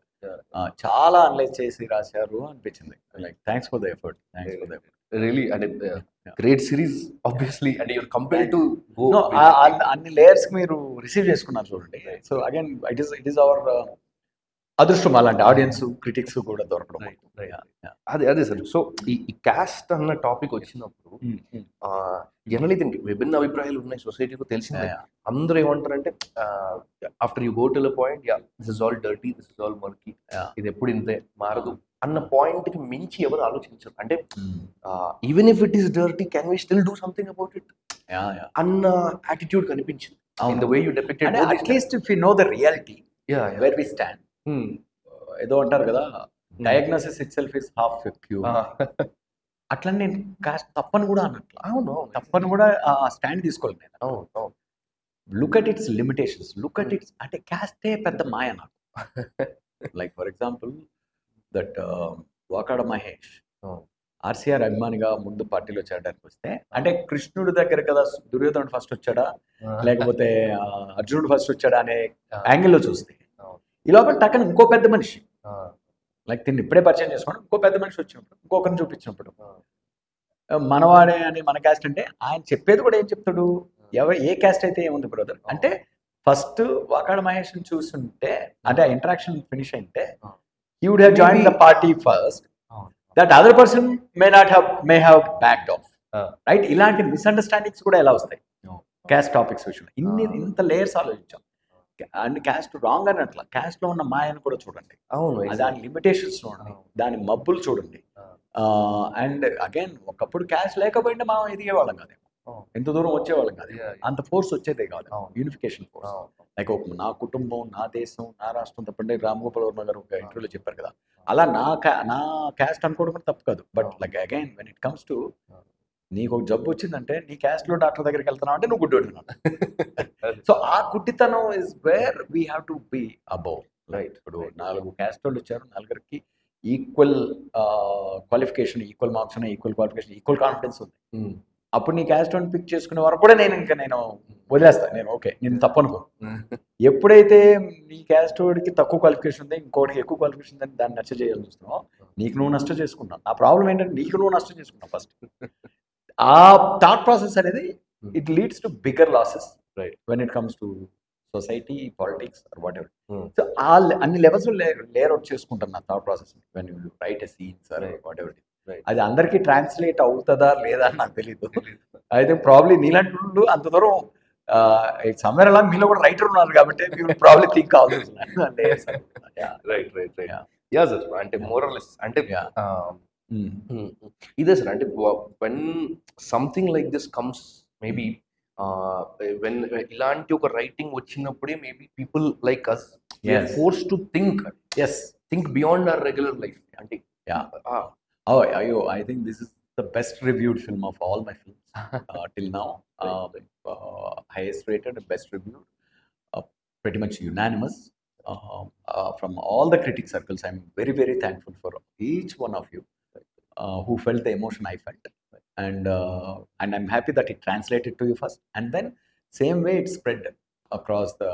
చాలా analyse చేసి రాశారు అనిపించింది. Like thanks for the effort. Really, అంటే great series obviously, and your compare to అన్ని లేయర్స్ మీరు receive చేసుకున్నారు చూడండి. So again it is our అదృష్టం అలాంటి ఆడియన్స్, క్రిటిక్స్ కూడా దొరకడం. అదే సార్. సో ఈ కాస్ట్ అన్న టాపిక్ వచ్చినప్పుడు జనరలీ దీనికి విభిన్న అభిప్రాయాలు ఉన్నాయి సొసైటీలో, తెలిసిందే. అందరూ ఏమంటారంటే after you go to the point, yeah this is all dirty, this is all మర్కీ, ఇది ఎప్పుడు ఇంతే మారదు అన్న పాయింట్ కి మించి ఎవరు ఆలోచించరు. అంటే even if it is dirty, can we still do something about it అన్న యాటిట్యూడ్ కనిపించింది in the way you depicted. At least if you know the reality where we stand. ఏదో అంటారు కదా, diagnosis it self is half cure. అట్లా నేను cost తప్పని కూడా అన్నట్లు. అవును, తప్పని కూడా ఆ స్టాండ్ తీసుకోవాలి నేను. Look at its limitations, look at its, అంటే క్యాస్టే పెద్ద మాయ నాకు. Like for example that Vakada Mahesh RCR అభిమానిగా ముందు పార్టీలో చేరడానికి వస్తే, అంటే కృష్ణుడి దగ్గర కదా దుర్యోధనుడు ఫస్ట్ వచ్చాడా లేకపోతే అర్జునుడు ఫస్ట్ వచ్చాడా అనే యాంగిల్లో చూస్తే, ఈ లోపల టక్కన ఇంకో పెద్ద మనిషి, లైక్ దీన్ని ఇప్పుడే పరిచయం చేసుకోండి, ఇంకో పెద్ద మనిషి వచ్చినప్పుడు, ఇంకొకరిని చూపించినప్పుడు మనవాడే అని మన క్యాస్ట్ అంటే, ఆయన చెప్పేది కూడా ఏం చెప్తాడు, ఏ క్యాస్ట్ అయితే ఏముంది బ్రదర్ అంటే, ఫస్ట్ వాకాడ మహేష్ని చూస్తుంటే, అంటే ఆ ఇంటరాక్షన్ ఫినిష్ అయితే, he would have joined the party first. That other person may have backed off. Right? ఇలాంటి మిస్అండర్స్టాండింగ్స్ కూడా ఎలా వస్తాయి క్యాస్ట్ టాపిక్స్ విషయంలో. ఇంత లేయర్స్ ఆలోచించాం. అండ్ క్యాస్ట్ రాంగ్ అని అట్లా, క్యాస్ట్ లో ఉన్న మాయను కూడా చూడండి. అవును, దాని లిమిటేషన్స్ చూడండి, దాని మబ్బులు చూడండి. అండ్ అగైన్ ఒకప్పుడు క్యాస్ట్ లేకపోయింటే మనం ఎదిగేవాళ్ళం కాదు, ఎంత దూరం వచ్చేవాళ్ళం కాదు, అంత ఫోర్స్ వచ్చేదే కాదు, యూనిఫికేషన్ ఫోర్స్. లైక్ నా కుటుంబం, నా దేశం, నా రాష్ట్రం తప్పంటే రామ్ గోపాల్ వర్మ గారు ఒక ఇంటర్వ్యూలో చెప్పారు కదా, అలా నా క్యాస్ట్ అనుకోవడం కూడా తప్పు కాదు. But like again when it comes to, నీకు ఒక జబ్బు వచ్చిందంటే నీ క్యాస్ట్లో డాక్టర్ దగ్గరికి వెళ్తున్నావు అంటే నువ్వు గుడ్డివాడు. సో ఆ గుడ్డితనం is where we have to be above. Right? ఇప్పుడు 4 క్యాస్ట్ వాళ్ళు వచ్చారు, 4కి ఈక్వల్ క్వాలిఫికేషన్, ఈక్వల్ మార్క్స్ ఉన్నాయి, ఈక్వల్ క్వాలిఫికేషన్, ఈక్వల్ కాన్ఫిడెన్స్ ఉంది. అప్పుడు నీ క్యాస్ట్ వన్ పిక్ చేసుకునే వరకు కూడా నేను వదిలేస్తాను, నేను ఓకే, నేను తప్పు అనుకో. ఎప్పుడైతే నీ క్యాస్ట్ వాడికి తక్కువ క్వాలిఫికేషన్ ఉంది, ఇంకోటికి ఎక్కువ క్వాలిఫికేషన్ ఉందని దాన్ని నష్టం చేయాలని చూస్తున్నావు, నీకు నువ్వు నష్టం చేసుకుంటావు. ఆ ప్రాబ్లం ఏంటంటే నీకు నువ్వు నష్టం చేసుకుంటావు ఫస్ట్. ఆ థాట్ ప్రాసెస్ అనేది it leads to bigger losses when it comes to society, politics or whatever. So అన్ని లెవెల్స్ లేయర్ అవుట్ చేసుకుంటాను నా thought process when you write a scenes or whatever. అది అందరికీ translate అవుతుందా లేదా అని నాకు తెలియదు. అయితే ప్రాబ్లీ నీలాంటి వాళ్ళు అంత దూరం సమ్వేర్ అలా మీలో కూడా రైటర్ ఉన్నారు కాబట్టి ప్రాబ్లీ థింక్ కావాల్సి. యా సార్, అంటే మోరల్లెస్ అంటే ఇదే సార్, అంటే when something like this comes, maybe when ఇలాంటి ఒక రైటింగ్ వచ్చినప్పుడే maybe people like us Yes. Force to Yes. Think beyond our regular life అంటే Yeah. I think this is the best reviewed film of all my films till now. Highest rated, best reviewed, pretty much unanimous. From all the critic circles, I'm very, very thankful for each one of you who felt the emotion I felt. And I'm happy that it translated to you first. And then, same way, it spread across the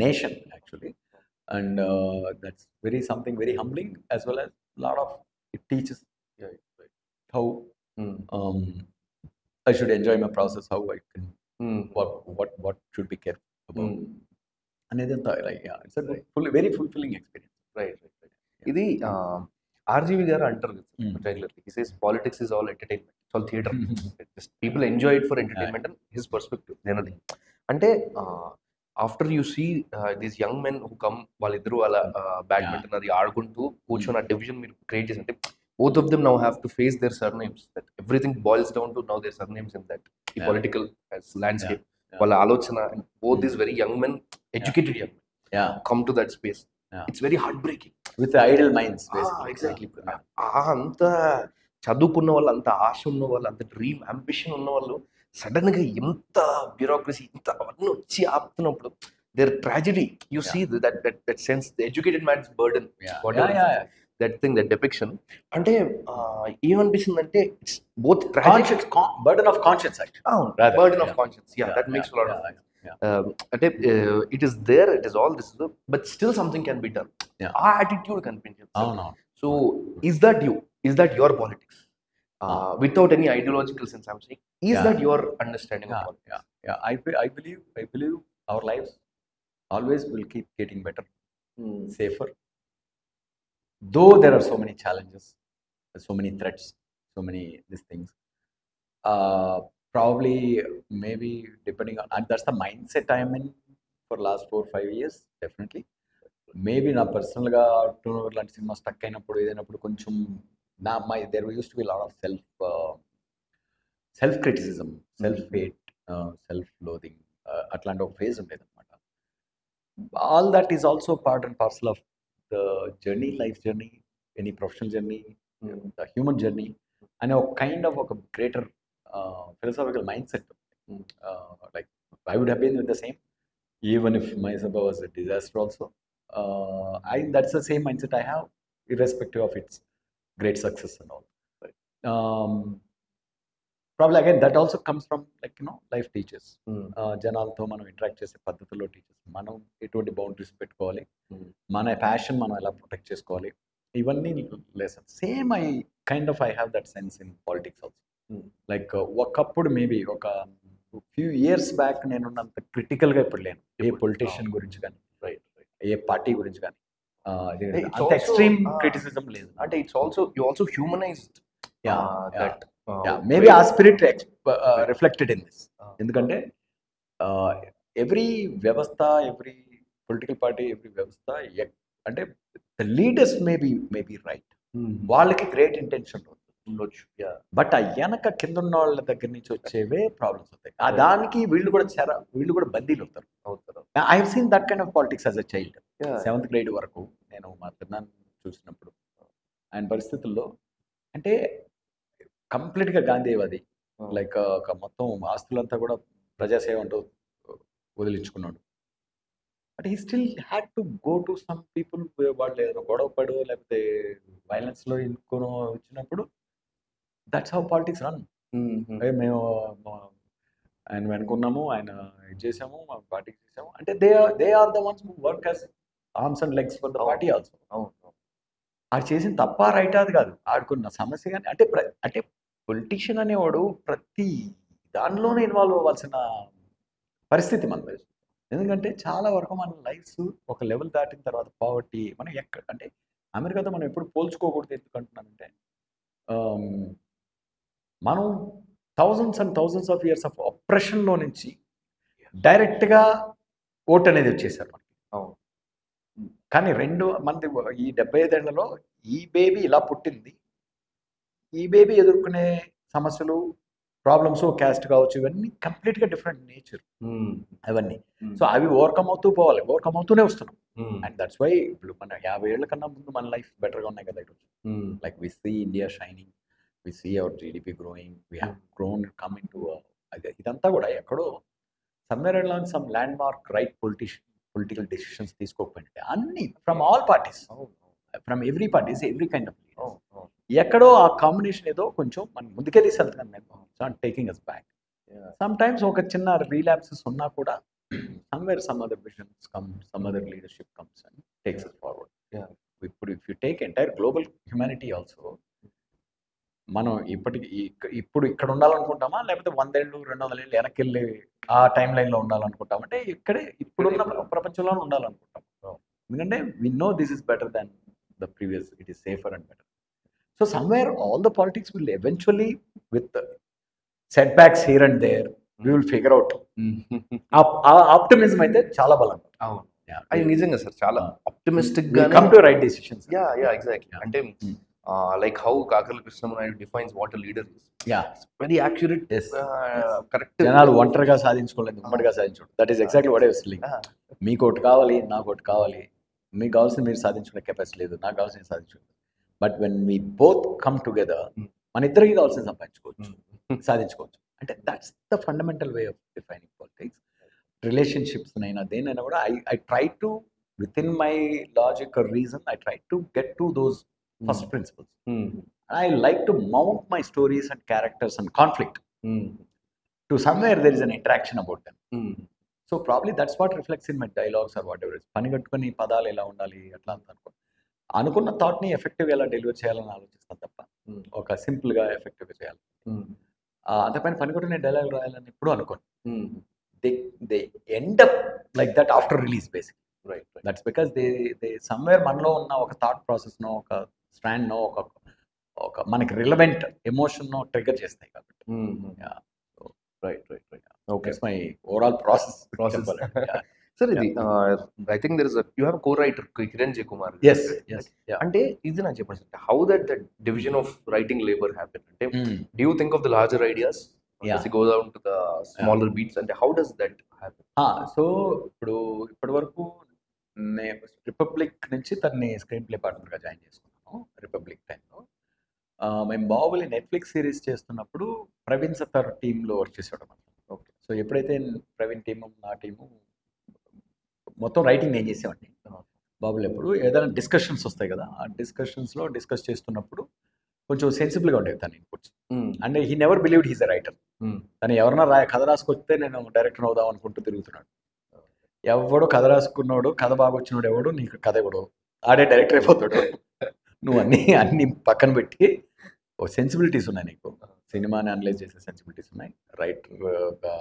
nation, actually. And that's something very humbling, as well as a lot of, it teaches how I should enjoy my process, how I can what should be careful about. అనేదంతా it's very fulfilling experience. Right. ఇది ఆర్జీవి గారు అంటారు regularly, he says politics is all entertainment, it's all theatre, just people enjoy it for entertainment and his perspective generally. అంటే after you see these young men who come, వాళ్ళిద్దరూ అలా badminton అది ఆడుకుంటూ కూర్చొని ఆ division మీరు క్రియేట్ చేసి, అంటే both of them now have to face their surnames, that everything boils down to now their surnames in that political landscape. వాళ్ళ ఆలోచన, and both these very young men, educated young men, come to that space. It's very heartbreaking with the idle minds, exactly. అంత చదువుకున్న వాళ్ళు, అంత ఆశ ఉన్న వాళ్ళు, అంత dream ambition ఉన్న వాళ్ళు సడన్ గా ఎంత బ్యూరోక్రసీ, ఇంత అవన్నీ వచ్చి ఆపుతున్నప్పుడు their tragedy, you see that sense, the educated man's burden, that thing, that depiction. అంటే ఏమనిపిస్తుందంటే it's both burden of conscience actually. Burden of conscience, that makes a lot of sense. అంటే it is there, it is all this, but still something can be done. ఆ attitude కనిపించింది. So is that your politics? Without any ideological sense, I'm saying, is that your understanding of politics? I believe our lives always will keep getting better, safer. Though there are so many challenges, so many threats, so many these things, probably, maybe depending on, and that's the mindset I am in for last 4-5 years, definitely. Maybe na personal ga turnover lanti cinema stuck అయినప్పుడు ఏదైనప్పుడు కొంచెం there used to be a lot of self criticism, self hate, self loathing, అట్లాంటి ఒక phase ఉండేది అనమాట. All that is also part and parcel of the journey, life journey, any professional journey, the human journey, and a kind of a greater philosophical mindset. Like I would have been with the same, even if my Sabha was a disaster also. That's the same mindset I have, irrespective of its great success and all. Probably again that also comes from, like, life teachers. జనాలతో మనం interact చేసే పద్ధతిలో teachers, మనం ఎటువంటి boundaries పెట్టుకోవాలి, మన passion మనం ఎలా ప్రొటెక్ట్ చేసుకోవాలి, ఇవన్నీ lessons. Same I have that sense in politics also. Like ఒకప్పుడు మేబీ ఒక ఫ్యూ ఇయర్స్ బ్యాక్ నేనున్నంత క్రిటికల్గా ఇప్పుడు లేను ఏ పొలిటీషియన్ గురించి కానీ, ఏ పార్టీ గురించి కానీ. అంత ఎక్స్ట్రీమ్ క్రిటిసిజం లేదు. అంటే it's also you also humanised that. Maybe our spirit reflected in this. ఎందుకంటే ఎవ్రీ వ్యవస్థ, ఎవ్రీ పొలిటికల్ పార్టీ, ఎవ్రీ వ్యవస్థ, అంటే the leaders may be right, వాళ్ళకి గ్రేట్ ఇంటెన్షన్ ఉండొచ్చు, బట్ ఆ వెనక కింద ఉన్న వాళ్ళ దగ్గర నుంచి వచ్చేవే ప్రాబ్లమ్స్ వస్తాయి. దానికి వీళ్ళు కూడా బందీలు అవుతారు. I have seen that kind of politics as a child. 7th grade వరకు నేను మా పిల్లల్ని చూసినప్పుడు ఆయన పరిస్థితుల్లో, అంటే కంప్లీట్గా గాంధీవాది, లైక్ ఒక మొత్తం ఆస్తులంతా కూడా ప్రజాసేవ అంటూ వదిలించుకున్నాడు. But he still had to go to some people, వాళ్ళు ఏదైనా గొడవ పడు లేకపోతే వైలెన్స్లో ఇనుకొని వచ్చినప్పుడు, దట్స్ హౌ పాలిటిక్స్ రన్. మేము ఆయన వెనుకున్నాము, ఆయన ఇది చేసాము, పార్టీకి చేసాము అంటే they are the ones who work as arms and legs for the party also. ఆడు చేసిన తప్ప రైట్ అది కాదు, ఆడుకున్న సమస్య కానీ, అంటే పొలిటీషియన్ అనేవాడు ప్రతి దానిలోనే ఇన్వాల్వ్ అవ్వాల్సిన పరిస్థితి మన తెలుసు. ఎందుకంటే చాలా వరకు మన లైఫ్స్ ఒక లెవెల్ దాటిన తర్వాత పావర్టీ మనం అంటే అమెరికాతో మనం ఎప్పుడు పోల్చుకోకూడదు. ఎందుకంటున్నానంటే మనం thousands and thousands of years of ఆపరేషన్లో నుంచి డైరెక్ట్గా ఓట్ అనేది వచ్చేసారు మనకి. కానీ మంది ఈ 75 ఏళ్లలో ఈ బేబీ ఇలా పుట్టింది, ఈ బేబీ ఎదుర్కొనే సమస్యలు, ప్రాబ్లమ్స్ క్యాస్ట్ కావచ్చు, ఇవన్నీ కంప్లీట్గా డిఫరెంట్ నేచర్ అవన్నీ. సో అవి ఓవర్కమ్ అవుతూ పోవాలి, ఓవర్కమ్ అవుతూనే వస్తున్నాం. అండ్ దట్స్ వై ఇప్పుడు మన 50 ఏళ్ల కన్నా ముందు మన లైఫ్ బెటర్గా ఉన్నాయి కదా ఈరోజు. Like we see India shining, we see our GDP growing, we have grown coming to ఇదంతా కూడా ఎక్కడో somewhere along some landmark right political decisions తీసుకోకపోయింటే అన్ని from all parties, from every parties, every kind of ఎక్కడో ఆ combination ఏదో కొంచెం మనం ముందుకే తీసుకెళ్తున్నాం మేము, taking us back. Sometimes ఒక చిన్న రీలాప్సెస్ ఉన్నా కూడా somewhere some other visions come, some other leadership comes and takes us forward. ఇప్పుడు if you take entire global humanity also, మనం ఇప్పుడు ఇక్కడ ఉండాలనుకుంటామా, లేకపోతే 100 ఏళ్ళు 200 ఏళ్ళు వెనక్కి వెళ్ళి ఆ టైం లైన్లో ఉండాలనుకుంటామంటే ఇక్కడే ఇప్పుడున్న ప్రపంచంలోనే ఉండాలనుకుంటాం. ఎందుకంటే we know this is better than the previous, it is safer and better. So somewhere all the politics will eventually, with setbacks here and there, we will figure out. Optimism అయితే చాలా బలం. అది నిజంగా సార్, చాలా optimistic గా come to right decisions. Yeah exactly. అంటే like how Kakarla Krishnama Naidu defines what a leader is. Very accurate, correct. జనాలు ఒంటరిగా సాధించుకోలేదు, ఉమ్మడిగా సాధించుకోండి. That is exactly what I was saying. మీకు ఒకటి కావాలి, నాకు ఒకటి కావాలి, మీకు కావాల్సింది మీరు సాధించుకునే కెపాసిటీ లేదు, నాకు కావాల్సింది సాధించుకోండి. But when we both come together, మన ఇద్దరికి కావాల్సింది సంపాదించుకోవచ్చు, సాధించుకోవచ్చు. అంటే that's the fundamental way of defining politics. Relationships అయినా దేనైనా కూడా I try to, with in my logic or reason, I try to get to those first principles. I like to mount my stories and characters and conflict to somewhere there is an interaction about them. So probably that's what reflects in my dialogues or whatever. పని కట్టుకుని పదాలు ఎలా ఉండాలి అట్లా అంత అనుకున్న థాట్ని ఎఫెక్టివ్గా ఎలా డెలివర్ చేయాలని ఆలోచిస్తాను తప్ప ఒక సింపుల్గా ఎఫెక్టివ్గా చేయాలి అంతపైన పని కూడా నేను డైలాగ్ రాయాలని ఎప్పుడు అనుకోను. They end up like that after release basic. That's because they somewhere మనలో ఉన్న ఒక థాట్ ప్రాసెస్నో, ఒక స్ట్రాండ్నో, ఒక మనకి రిలవెంట్ ఎమోషన్నో ట్రిగర్ చేస్తాయి కాబట్టి. Okay, my overall process. Sir ఇది I think there is you have co writer Kiran Jay Kumar. అంటే ఇది నాకు చెప్పండి sir, how that division of writing labour happen? అంటే do you think of the larger ideas go down to the smaller beats, అంటే how does that happen? So ఇప్పటి వరకు నేను Republic నుంచి తనని స్క్రీన్ ప్లే పార్ట్నర్గా జాయిన్ చేసుకున్నాను. రిపబ్లిక్ టైంలో మేము బాహుబలి నెట్ఫ్లిక్స్ సిరీస్ చేస్తున్నప్పుడు ప్రవీణ్ సత్తార్ టీంలో వర్క్ చేసేవాడు. ఓకే, సో ఎప్పుడైతే ప్రవీణ్ టీము నా టీము మొత్తం రైటింగ్ నేను చేసేవాడిని. బాబులు ఎప్పుడు ఏదైనా డిస్కషన్స్ వస్తాయి కదా, ఆ డిస్కషన్స్లో డిస్కస్ చేస్తున్నప్పుడు కొంచెం సెన్సిబుల్గా ఉండేది తన ఇన్పుట్స్. అంటే he never believed he's a writer. తను ఎవరన్నా కథ రాసుకొస్తే నేను డైరెక్టర్ అవుదాం అనుకుంటూ తిరుగుతున్నాడు. ఎవడు కథ రాసుకున్నాడు, కథ బాగా వచ్చినాడు ఎవడు, నీకు కథ ఎవడు, ఆడే డైరెక్టర్ అయిపోతాడు. నువ్వు అన్ని పక్కన పెట్టి ఓ సెన్సిబిలిటీస్ ఉన్నాయి నీకు, సినిమాని అనలైజ్ చేసే సెన్సిబిలిటీస్ ఉన్నాయి. రైటర్గా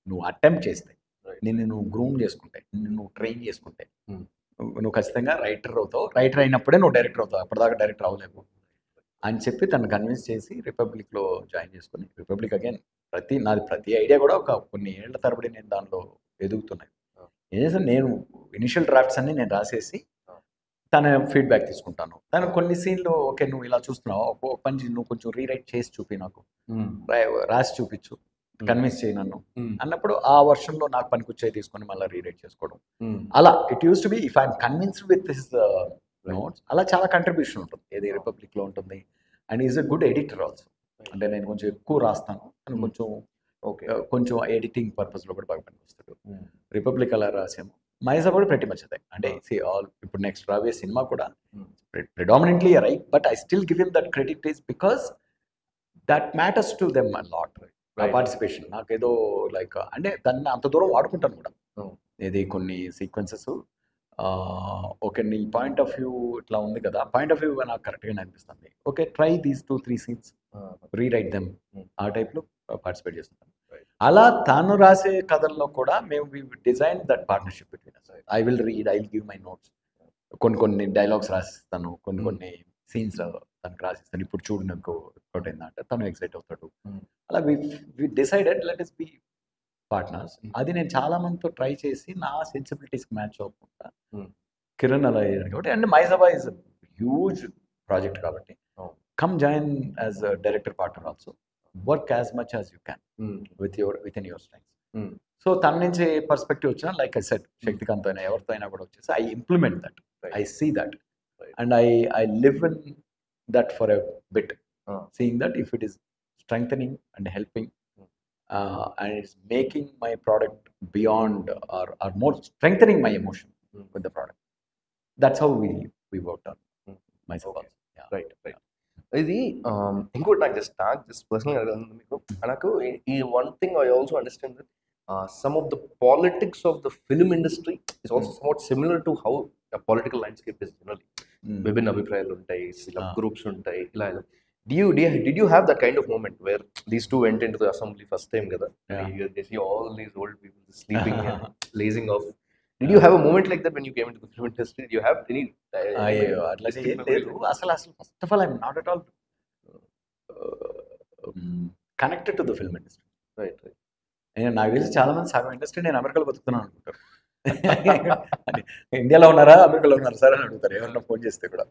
నువ్వు అటెంప్ట్ చేస్తే, నువ్వు గ్రూమ్ చేసుకుంటే, నువ్వు ట్రైన్ చేసుకుంటే నువ్వు ఖచ్చితంగా రైటర్ అవుతావు. రైటర్ అయినప్పుడే నువ్వు డైరెక్టర్ అవుతావు, అప్పటిదాకా డైరెక్టర్ అవ్వలేవు అని చెప్పి తను కన్విన్స్ చేసి రిపబ్లిక్లో జాయిన్ చేసుకుని, రిపబ్లిక్ అగైన్ ప్రతి ఐడియా కూడా ఒక కొన్ని ఏళ్ల తరబడి నేను దానిలో ఎదుగుతున్నాయి. ఏం చేస్తాను, నేను ఇనిషియల్ డ్రాఫ్ట్స్ అన్ని నేను రాసేసి తన ఫీడ్బ్యాక్ తీసుకుంటాను. తను కొన్ని సీన్లో ఓకే నువ్వు ఇలా చూస్తున్నావు, ఒక పని నువ్వు కొంచెం రీరైట్ చేసి చూపి, నాకు రాసి చూపించు, కన్విన్స్ చేయి నన్ను అన్నప్పుడు ఆ వర్షన్లో నాకు పనికొచ్చేది తీసుకొని మళ్ళీ రీరైట్ చేసుకోవడం. అలా it use to be if I'm convinced with his notes. అలా చాలా కంట్రిబ్యూషన్ ఉంటుంది, ఏది రిపబ్లిక్లో ఉంటుంది. And is a good editor also. అంటే నేను కొంచెం ఎక్కువ రాస్తాను, తను కొంచెం ఎడిటింగ్ పర్పస్లో కూడా బాగా పనికొస్తాడు. రిపబ్లిక్ అలా రాసాము. మైసా కూడా pretty much అదే. అంటే ఇప్పుడు నెక్స్ట్ రాబోయే సినిమా కూడా predominantly right, but I still give him that credit is because that matters to them a lot. Participation నాకేదో లైక్ అంటే దాన్ని అంత దూరం వాడుకుంటాను కూడా. ఇది కొన్ని సీక్వెన్సెస్ ఓకే నీ పాయింట్ ఆఫ్ వ్యూ ఇట్లా ఉంది కదా, పాయింట్ ఆఫ్ వ్యూ నాకు కరెక్ట్గా అనిపిస్తుంది, okay try these 2-3 scenes, rewrite them, ఆ టైప్లో పార్టిసిపేట్ చేస్తున్నాను. అలా తాను రాసే కథల్లో కూడా మేము design that partnership between us. I will read, I will give my notes, కొన్ని డైలాగ్స్ రాసిస్తాను, కొన్ని సీన్స్ తనకు రాసిస్తాను. ఇప్పుడు చూడు నాకు ఒకటి ఏంటంటే తను ఎక్సైట్ అవుతాడు. అలా we decided let us be partners. అది నేను చాలా మందితో ట్రై చేసి నా సెన్సిబిలిటీస్కి మ్యాచ్ అవ్వకుండా కిరణ్ అలా అయ్యాడు కాబట్టి. అండ్ మైసభా ఇస్ హ్యూజ్ ప్రాజెక్ట్ కాబట్టి come join as director partner also. Work as much as you can with in your strengths. Mm. So తన నుంచి పర్స్పెక్టివ్ వచ్చిన లైక్ ఐ సెట్ శక్తికాంత్ అయినా ఎవరితో అయినా కూడా వచ్చేసి I implement that, Right. I see that Right. And I live in that for a bit, Ah. Seeing that if it is strengthening and helping Mm. and it's making my product beyond or more strengthening my emotion Mm. with the product. That's how we worked on Mm. myself. Okay. Also. Yeah. Right. ఇది ఇంకోటి నాకు just పర్సనల్గా అడగాలి మీకు. నాకు ఈ one thing I also understand that some of the politics of the film industry is also somewhat similar to how political landscape is generally. విభిన్న అభిప్రాయాలు ఉంటాయి, గ్రూప్స్ ఉంటాయి, ఇలా ఇలా. Did you have that kind of moment where these two went into the assembly first time kada? Yeah. They see all these old people sleeping and lazing off. Did you have a moment like that when you came into the film industry? Did you have any అట్లా ఏం లేదు అసలు first of all I'm not at all connected to the film industry. Right. నాకు తెలిసి చాలా మంది సగం industry నేను అమెరికాలో బతుకుతున్నాను అనుకుంటారు. ఇండియాలో ఉన్నారా అమెరికాలో ఉన్నారా సార్ అని అడుగుతారు ఎవరైనా ఫోన్ చేస్తే కూడా.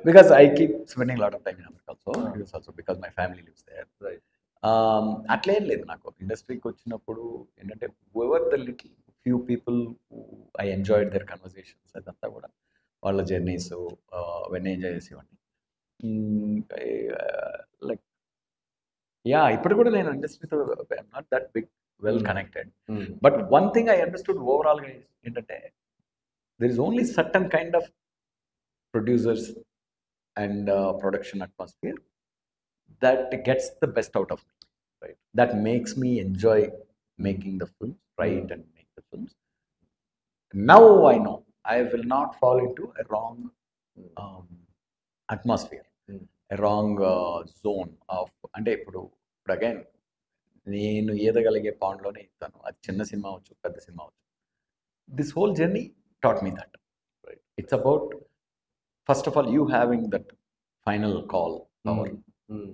Because I keep spending lot of time in America also because my family lives there. Right. అట్లేం లేదు నాకు ఇండస్ట్రీకి వచ్చినప్పుడు ఏంటంటే ever the little few people I enjoyed their conversations అదంతా కూడా వాళ్ళ జర్నీస్ అవన్నీ ఎంజాయ్ చేసేవాడిని. లైక్ యా ఇప్పుడు కూడా నేను ఇండస్ట్రీతో I'm not that big well connected. But one thing I understood ఓవరాల్గా ఏంటంటే there is only certain kind of producers and production atmosphere that gets the best out of me, right? That makes me enjoy making the films, right, and make the films. Now I know I will not fall into a wrong atmosphere, a wrong zone of అంటే ఇప్పుడు again నేను ఈదగలిగే పాయింట్లోనే ఇస్తాను. అది చిన్న cinema అవచ్చు, పెద్ద cinema అవచ్చు. This whole journey taught me that, right? It's about first of all you having that final call power.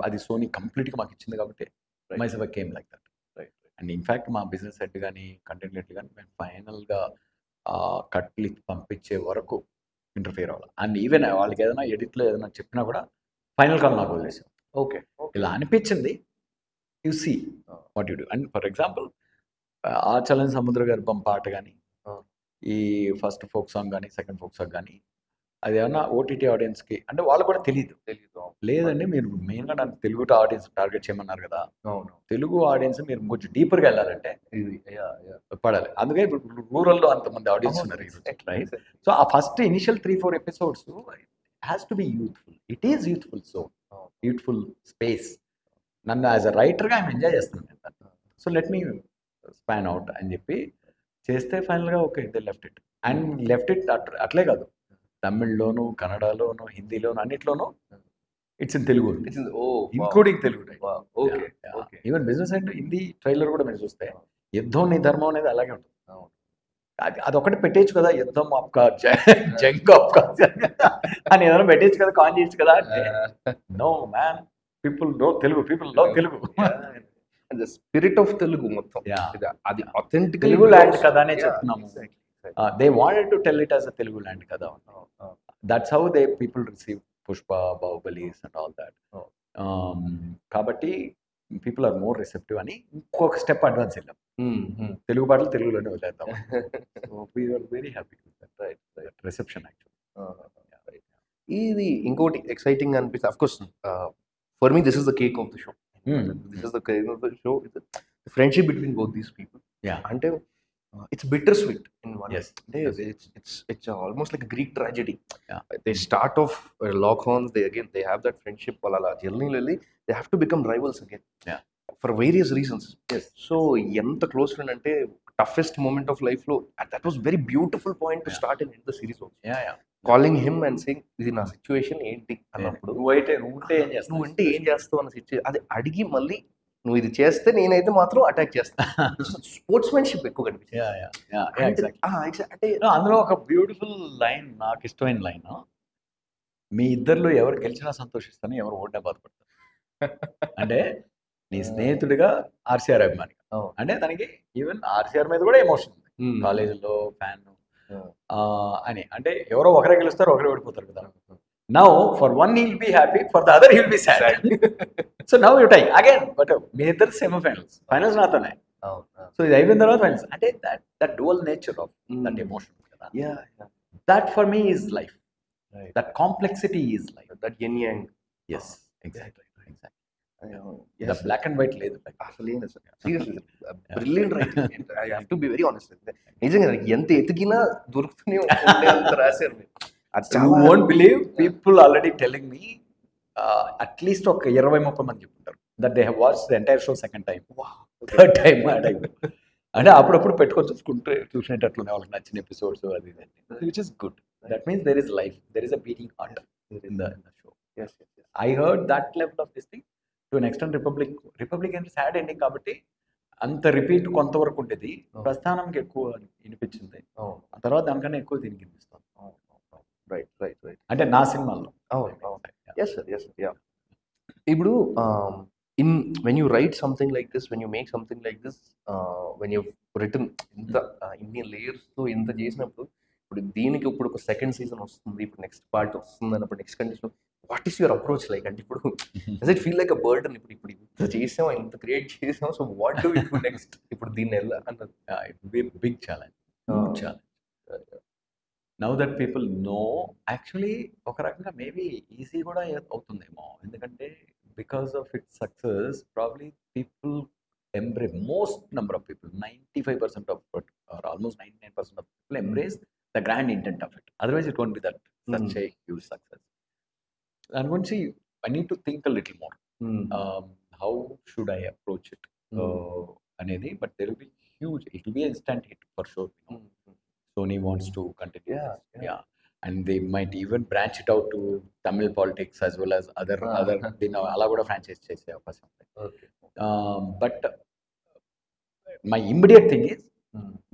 అది సోనీ కంప్లీట్గా మాకు ఇచ్చింది కాబట్టి myself came like that. And in fact మా బిజినెస్ హెడ్ కానీ కంటెంట్ హెడ్ కానీ మేము ఫైనల్గా కట్లు పంపించే వరకు ఇంటర్ఫియర్ అవ్వాలి. అండ్ ఈవెన్ వాళ్ళకి ఏదైనా ఎడిట్లో ఏదైనా చెప్పినా కూడా ఫైనల్ కాల్ నాకు వదిలేసాం. ఓకే, ఇలా అనిపించింది, you see what you do. And for example ఆ చలని సముద్ర గర్భం పాట కానీ ఈ ఫస్ట్ ఫోక్ సాంగ్ కానీ సెకండ్ ఫోక్ సాంగ్ కానీ అది ఏమన్నా ఓటీటీ ఆడియన్స్కి అంటే వాళ్ళు కూడా తెలియదు. లేదండి మీరు మెయిన్గా నాకు తెలుగు ఆడియన్స్ టార్గెట్ చేయమన్నారు కదా. తెలుగు ఆడియన్స్ మీరు కొంచెం డీపర్గా వెళ్ళాలంటే పడాలి. అందుకే ఇప్పుడు రూరల్లో అంతమంది ఆడియన్స్ ఉన్నారు, రైట్? సో ఆ first initial 3-4 episodes has to B youthful. It is youthful, so youthful space. నన్ను యాజ్ అ రైటర్గా ఐఎమ్ ఎంజాయ్ చేస్తున్నాను. So let me span out అని చెప్పి చేస్తే ఫైనల్గా okay they left it. And left it అట్లే కాదు, తమిళ్లోను, కన్నడలోను, హిందీలోను, అన్నిట్లోనూ it's in Telugu, including Telugu. Even business and Hindi trailer కూడా మీరు చూస్తే యుద్ధం నీ ధర్మం అనేది అలాగే ఉంటుంది. అదొకటి పెట్టేయచ్చు కదా, యుద్ధం ఆప్కా జంగ్ ఆప్కా అని ఏదైనా పెట్టేయచ్చు కదా, కాన్ చేయొచ్చు కదా. అంటే no man, people know Telugu, people love Telugu. Spirit of Telugu మొత్తం అది అథెంటిక్ తెలుగు ల్యాండ్ కదా అనే చెప్తున్నాము. They wanted to tell it as a Telugu land kada. That's how people receive Pushpa, Bahubalis and all that. Kabatti people are more receptive ani inkoka step advance ellam. Telugu paatlu Telugulone veleddam. So we were very happy with that, right? That reception actually. Right. Idi inkoti exciting anpistha. Of course, for me this is the cake of the show. This is the cake of the show. The friendship between both these people. Yeah. Ante it's bittersweet in one. Yes. It's almost like a Greek tragedy. Yeah. They start off lock horns. They have that friendship. Journey they have to become rivals again. Yeah. For various reasons. Yes. So enta close friend ante toughest moment of life lo, that was very beautiful point to start and end the series also. Yeah. Calling him and saying ఇది నా situation ఏంటి అన్నప్పుడు నువ్వంటే ఏం చేస్తావు అన్న situation అది అడిగి మళ్ళీ నువ్వు ఇది చేస్తే నేనైతే మాత్రం అటాక్ చేస్తాను. స్పోర్ట్స్మెన్షిప్ ఎక్కువ కనిపించింది. అంటే అందులో ఒక బ్యూటిఫుల్ లైన్, నాకు ఇష్టమైన లైన్, మీ ఇద్దరిలో ఎవరు గెలిచినా సంతోషిస్తాను, ఎవరు ఓడినా బాధపడతాను. అంటే నీ స్నేహితుడిగా ఆర్సీఆర్ అభిమాని, అంటే తనకి ఈవెన్ ఆర్సీఆర్ మీద కూడా ఎమోషన్ ఉంది, కాలేజీలో ఫ్యాన్ అని. అంటే ఎవరో ఒకరే గెలుస్తారు, ఒకరే ఓడిపోతారు కదా. Now for one he'll be happy, for the other he'll be sad. So now you're tying again, but మీ ఇద్దరు సెమీఫైనల్స్, ఫైనల్స్ నాతోనే. సో ఇది అయిపోయిన తర్వాత ఫైనల్స్ అంటే that dual nature of that emotion కదా, that for me is life, that complexity is life, that yin yang. Yes exactly. The black and white లేదు అసలు ఏం లేదు seriously brilliant writing. I have to be very honest. నిజంగా ఎంత ఎతికినా దొరుకుతూనే అంత రాశారు మీరు. You won't believe, people already telling me at least ఒక 20-30 మంది చెప్తుంటారు that they have watched the entire show second time, third time, అంటే అప్పుడప్పుడు పెట్టుకొని చూసినట్లునే వాళ్ళకి నచ్చిన ఎపిసోడ్స్ అది ఇది, which is good. That means there is life, there is a beating heart in the show. Yes. I heard that level of this thing to an extent. Republic అంటే sad ending కాబట్టి అంత repeat కొంతవరకు ఉండేది, ప్రస్థానంకి ఎక్కువ వినిపించింది, ఆ తర్వాత దానికన్నా ఎక్కువ దీనికి వినిపిస్తుంది. రైట్ అంటే నా సినిమాల్లో. Yes sir. ఇప్పుడు when you write something like this, when you make something like this, when you've written ఇన్ని layers తో ఇంత చేసినప్పుడు, ఇప్పుడు దీనికి ఇప్పుడు ఒక సెకండ్ సీజన్ వస్తుంది, ఇప్పుడు నెక్స్ట్ పార్ట్ వస్తుంది అన్నప్పుడు next condition what is your approach like? అంటే ఇప్పుడు does it feel like a burden? ఇప్పుడు ఇంత చేసాం, ఇంత క్రియేట్ చేసాం, so what do we do next? ఇప్పుడు దీన్ని ఎలా అన్నది big challenge. Now that people know, actually ఒక రకంగా మేబీ ఈజీ కూడా అవుతుందేమో, ఎందుకంటే because of its success probably people embrace, most number of people, 95% of it, or almost 99% of people embrace the grand intent of it. Otherwise it won't be that such a huge success. And once I need to think a little more, how should I approach it anedi, but there will be huge, it will be an instant hit for sure, you know. Sony wants to continue. Yeah. And they might even branch it out to Tamil politics as well as other you know, ala kuda franchise chese avakasam undi. Okay. But my immediate thing is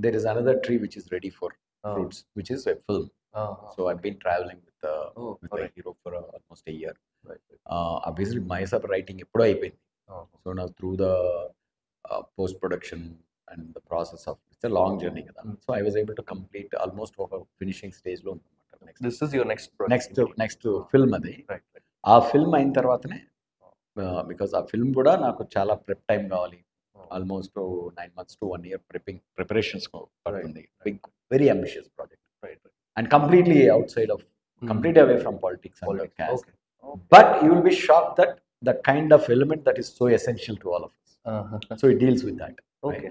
there is another tree which is ready for fruits, which is a film. So I've been traveling with the hero for almost a year. Obviously myself writing eppudo ayipindi. So now through the post production and the process of, it's a long journey kada. So I was able to complete almost over finishing stage lo unnamata. This is your next project. Next film adi. Right. ఆ film అయిన తర్వాతనే, because ఆ film కూడా నాకు చాలా prep time కావాలి, almost 9 months to 1 year ప్రిపరేషన్స్ పడుతుంది. Big, very ambitious project, and completely outside of, complete away from politics and caste. But you will be shock that the kind of element that is so essential to all of us. So it deals with that. Okay.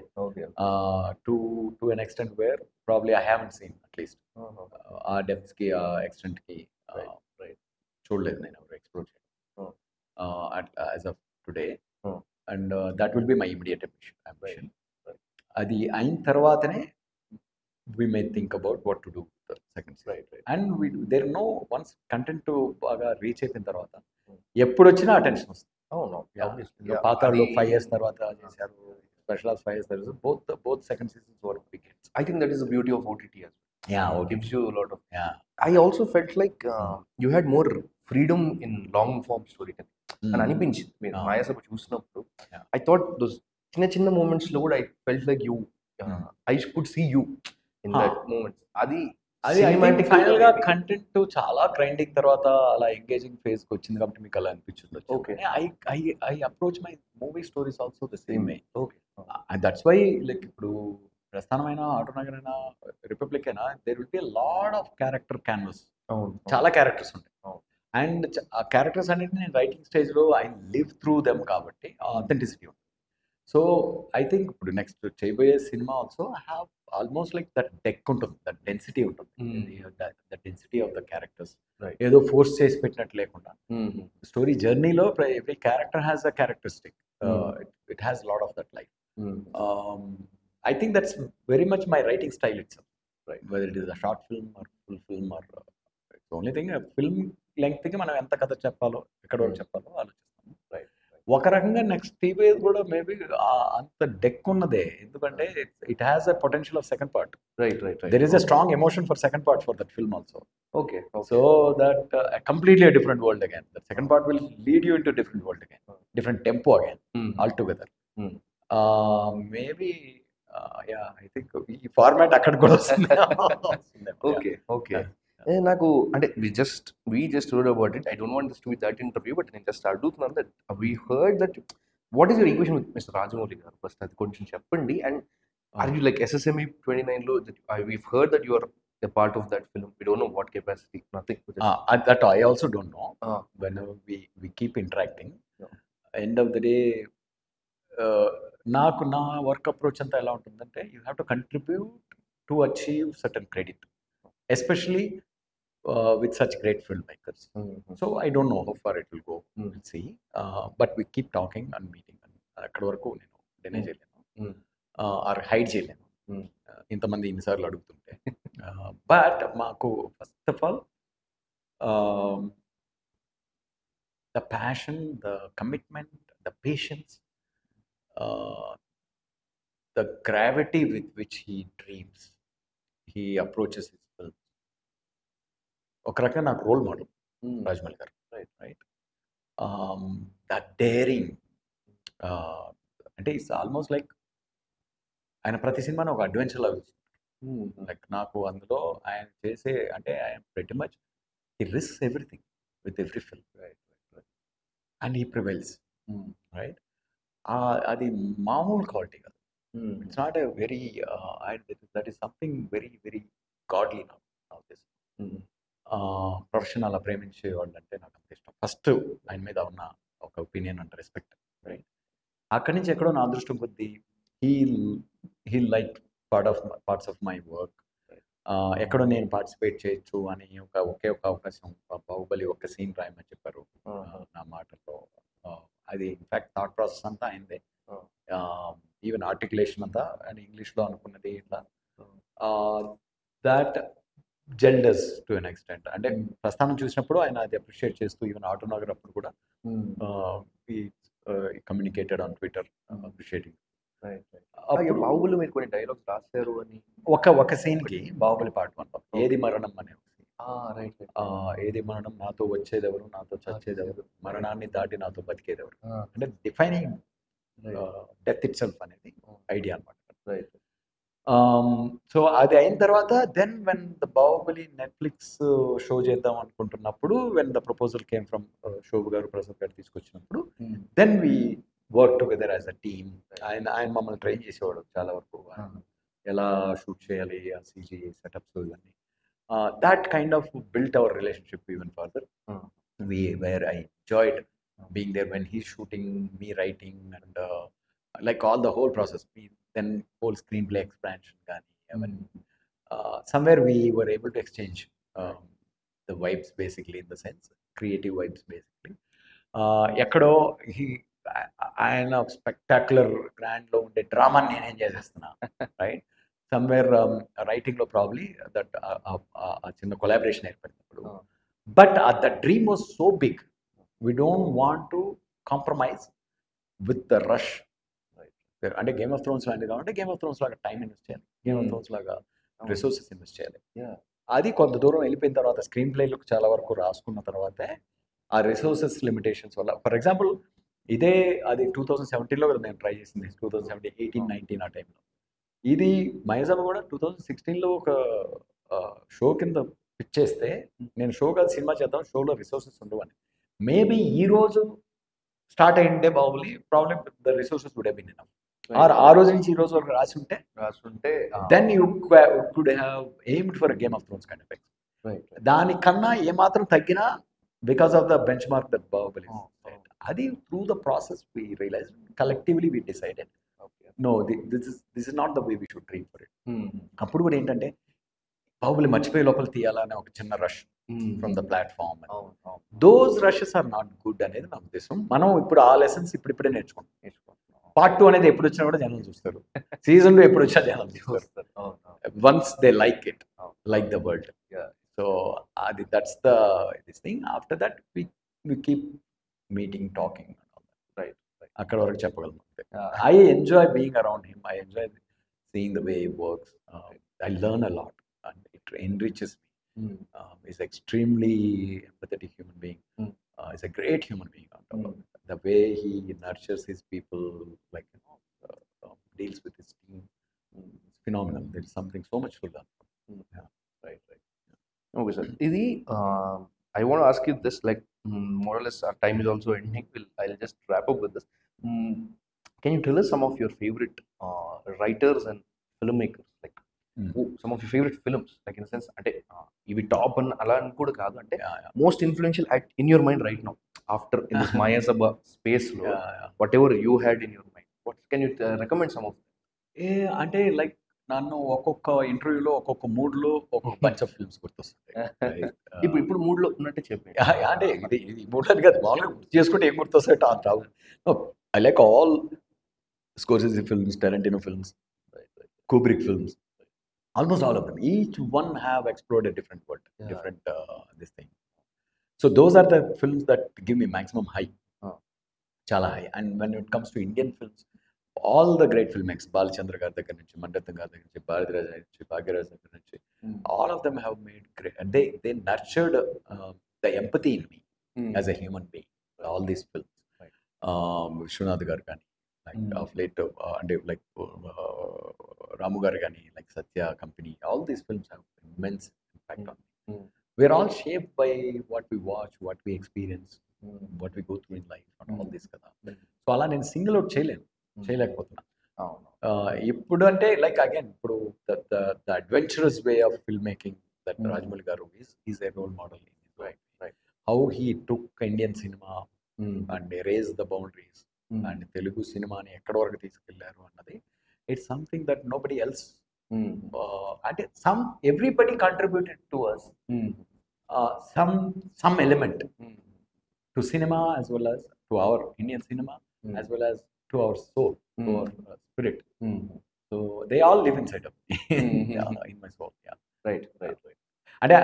To an extent where probably I haven't seen, at least our depths ki, extent ki, right. చూడలేదు నేను ఎవరు explore చేయడం as of today. And that will be my immediate ambition. అది అయిన తర్వాతనే we may think about what to do with the second season. Right. And there no, once content బాగా reach అయిపోయిన తర్వాత ఎప్పుడు వచ్చినా అటెన్షన్ వస్తుంది. పాతాళలో 5 years తర్వాత చేశారు, స్పెషల్ ఆఫ్ 5 years తర్వాత, both second seasons were big hits. I think that is the beauty of OTT as well. It gives you a lot of. I also felt like you had more freedom in long form storytelling. అని అనిపించింది మీరు మాయాసభ చూసినప్పుడు. I thought those చిన్న moments లో కూడా I felt like you, I could see you in that moment. అది final గా content చాలా గ్రైండింగ్ తర్వాత అలా ఎంగేజింగ్ ఫేజ్ కి వచ్చింది కాబట్టి మీకు అలా అనిపించింది. Okay. I approach my movie stories also the same way. Okay. That's why like ఇప్పుడు ప్రస్థానమైన, ఆటోనగర్ అయినా, రిపబ్లిక్ అయినా, there will be lot of character canvas. చాలా క్యారెక్టర్స్ ఉంటాయి, అండ్ ఆ క్యారెక్టర్స్ అన్నింటినీ నేను రైటింగ్ స్టేజ్లో ఐ లివ్ త్రూ దెమ్ కాబట్టి ఆథెంటిసిటీ ఉంటుంది. సో ఐ థింక్ ఇప్పుడు నెక్స్ట్ చేయబోయే సినిమా also I have almost like that deck ఉంటుంది, దట్ డెన్సిటీ ఉంటుంది, that density of the characters. ఏదో ఫోర్స్ చేసి పెట్టినట్టు లేకుండా స్టోరీ జర్నీలో every character has a characteristic, it has lot of that life. I think that's very much my writing style itself, right? Whether it is a short film or full film, or it's the only thing, a film length ki manam enta katha cheppalo, ekkada varaku cheppalo alochistamu, right? Oka rakamga next TV kuda maybe anta deck unnade, endukante it has a potential of second part. Right. There is a strong emotion for second part for that film also. Okay. So that a completely a different world again. The second part will lead you into a different world again, different tempo again, altogether. Maybe I think ఈ format అక్కడ కూడా వస్తుంది. Okay. నాకు అంటే we just heard about it. I don't want this to be that interview, but నేను just అడుగుతున్నాను that we heard that what is your equation with Mr. Rajamouli గారు first అది కొంచెం చెప్పండి. And are you like SSME 29 లో that we've heard that you are a part of that film. We don't know what capacity, nothing. That I also don't know. Whenever we keep interacting, end of the day, నాకు నా work approach అంతా ఎలా ఉంటుందంటే you have to contribute to achieve certain credit, especially with such great filmmakers. So I don't know how far it will go. We'll see. But we keep talking and meeting. అక్కడ వరకు నేను డినే చేయలేను are hide చేయలేను ఇంతమంది ఇన్నిసార్లు అడుగుతుంటే. But మాకు first of all the passion, the commitment, the patience, the gravity with which he dreams, he approaches his film. ఒక రకంగా నాకు రోల్ మోడల్ రాజమౌళి గారు. రైట్ దట్ డేరింగ్ అంటే ఇట్స్ ఆల్మోస్ట్ లైక్ ఆయన ప్రతి సినిమాని ఒక అడ్వెంచర్ లాగా చూస్తారు. లైక్ నాకు అందులో ఆయన చేసే అంటే ఆయన pretty much he risks everything with every film, and he prevails, right? అది మామూలు క్వాలిటీ కాదు. It's not a very that is something very very godly now this. Profession అలా ప్రేమించే వాళ్ళు అంటే నాకు అంత ఇష్టం. ఫస్ట్ ఆయన మీద ఉన్న ఒక ఒపీనియన్ అండ్ రెస్పెక్ట్, రైట్? అక్కడి నుంచి ఎక్కడో నా అదృష్టం కొద్దీ he like parts of my work. ఎక్కడో నేను పార్టిసిపేట్ చేయొచ్చు అని ఒకే ఒక అవకాశం, బాహుబలి ఒక సీన్ రాయమని చెప్పారు నా మాటల్లో. అది ఇన్ఫ్యాక్ట్ థాట్ ప్రాసెస్ అంతా అయిందే, ఈవెన్ ఆర్టికులేషన్ అంతా అండ్ ఇంగ్లీష్లో అనుకున్నది ఇట్లా. That jealous to an extent. అంటే ప్రస్థానం చూసినప్పుడు ఆయన అది అప్రిషియేట్ చేస్తూ ఈవెన్ ఆటోనగర్ అప్పుడు కూడా communicated on Twitter appreciating. Baahubali మీరు కొన్ని డైలాగ్స్ రాశారు అని ఒక సీన్కి బాహుబలి పార్ట్ 1 ఏది మరణం అనే ఏది మరణం, నాతో వచ్చేదెవరు, నాతో చచ్చేదెవరు, మరణాన్ని దాటి నాతో బతికేదెవరు, అంటే డిఫైనింగ్ డెత్ ఇట్ సెల్ఫ్ అనేది ఐడియా అనమాట. సో అది అయిన తర్వాత then when the Baahubali Netflix show చేద్దాం అనుకుంటున్నప్పుడు, when the proposal came from Shobu garu, Prasad garu తీసుకొచ్చినప్పుడు, then we work together as a team. ఆయన మమ్మల్ని ట్రైన్ చేసేవాడు చాలా వరకు, ఎలా షూట్ చేయాలి, ఆ సీజీ సెటప్స్ ఇవన్నీ. That kind of built our relationship even further. Where I enjoyed being there when he's shooting, me writing, and like all the whole process, then whole screenplay expansion gani, somewhere we were able to exchange the vibes, basically, in the sense creative vibes basically. ekkado ఆయన spectacular grand లో ఉండే drama నేను enjoy చేస్తున్నా, right? Somewhere writing లో probably that చిన్న collaboration ఏర్పడినప్పుడు. But the dream was so big, we don't want to compromise with the rush, right? అంటే game of Thrones లాంటిది కాబట్టి గేమ్ ఆఫ్ థ్రోన్స్ లాగా టైం ఇన్వెస్ట్ చేయాలి, గేమ్ ఆఫ్ థ్రోన్స్ లాగా resources invest చేయాలి. అది కొంత దూరం వెళ్ళిపోయిన తర్వాత స్క్రీన్ ప్లేలకు చాలా వరకు రాసుకున్న తర్వాతే ఆ రిసోర్సెస్ లిమిటేషన్స్ వల్ల, ఫర్ ఎగ్జాంపుల్ ఇదే అది 2017లో కదా నేను ట్రై చేసింది, 2017, 18, 19 ఆ టైంలో. ఇది మైజాబ కూడా 2016లో ఒక షో కింద పిచ్ చేస్తే, నేను షో కాదు సినిమా చేద్దాం, షోలో రిసోర్సెస్ ఉండవని. మేబీ ఈ రోజు స్టార్ట్ అయ్యిండే Baahubali, problem the resources would have been enough. Or ఆ రోజు నుంచి ఈ రోజు వరకు రాసి ఉంటే then you could have aimed for Game of Thrones kind of X. దానికన్నా ఏమాత్రం తగ్గినా because of the benchmark that Baahubali, అది through the process we realise, collectively we decided no this is not the way we should dream for it. అప్పుడు కూడా ఏంటంటే బాహుబలి మర్చిపోయే లోపల తీయాలనే ఒక చిన్న rush from the platform. Those rushes are not good అనేది నా ఉద్దేశం. మనం ఇప్పుడు ఆ లెసన్స్ ఇప్పుడిప్పుడే నేర్చుకుంటాం. పార్ట్ 2 అనేది ఎప్పుడు వచ్చినా కూడా జనాలు చూస్తారు, సీజన్ 2 ఎప్పుడు వచ్చినా జనాలు చూస్తారు, once they like it, like the world. So అది that's the this thing. After that we keep meeting, talking, right? అక్కడ వరకు చెప్పగలను. I enjoy being around him, I enjoy seeing the way he works, I learn a lot and it enriches me. He's extremely empathetic human being. He's a great human being. The way he nurtures his people, like, deals with his team, it's phenomenal. There is something so much to learn. Yeah, right. Okay sir ఇది I want ask you this like more or less our time is also ending. I'll just wrap up with this. Can you tell us some of your favorite writers and filmmakers, like some of your favorite films, like in the sense అంటే ఇవి top అని అలా అని కూడా కాదు, అంటే most influential act in your mind right now after in this Mayasabha space లో whatever you had in your mind, what can you recommend some of? అంటే లైక్ నన్ను ఒక్కొక్క ఇంటర్వ్యూలో ఒక్కొక్క మూడ్లో ఒక్కొక్క బంచ్ ఆఫ్ ఫిల్మ్స్ గుర్తొస్తాయి. ఇప్పుడు మూడ్లో ఉన్నట్టే చెప్పండి. అంటే ఇది మూడ్ అని కాదు, మామూలుగా గుర్తు చేసుకుంటే ఏం గుర్తొస్తాయి రావు. I like all Scorsese films, Tarantino films, Kubrick films, almost all of them. Each one have explored a different world, different this thing. So those are the films that give me maximum high, chala high. And when it comes to Indian films, all the great filmmakers, Balachandra garu దగ్గర నుంచి, మణిరత్నం గారి దగ్గర నుంచి, భారతిరాజ నుంచి, భాగ్యరాజ్ దగ్గర నుంచి, all of them have made great, and they nurtured the empathy in me as a human being. All these films, Vishwanath garu కానీ, like of late, and like Ramu garu కానీ, like Satya Company, all these films have immense impact on me. We're all shaped by what we watch, what we experience, what we go through in life, and all this కదా. So అలా నేను single out చేయలేకపోతున్నా. ఇప్పుడు అంటే like again ఇప్పుడు the adventurous way of film making that Rajamouli garu is a role model in his life. How he took Indian cinema and raise the boundaries and Telugu సినిమాని ఎక్కడి వరకు తీసుకెళ్లారు అన్నది, it's something that nobody else, అంటే everybody contributed to us some element to cinema as well as to our Indian cinema, as well as to our soul, to our spirit. So they all live inside of me, in my soul. Right. అంటే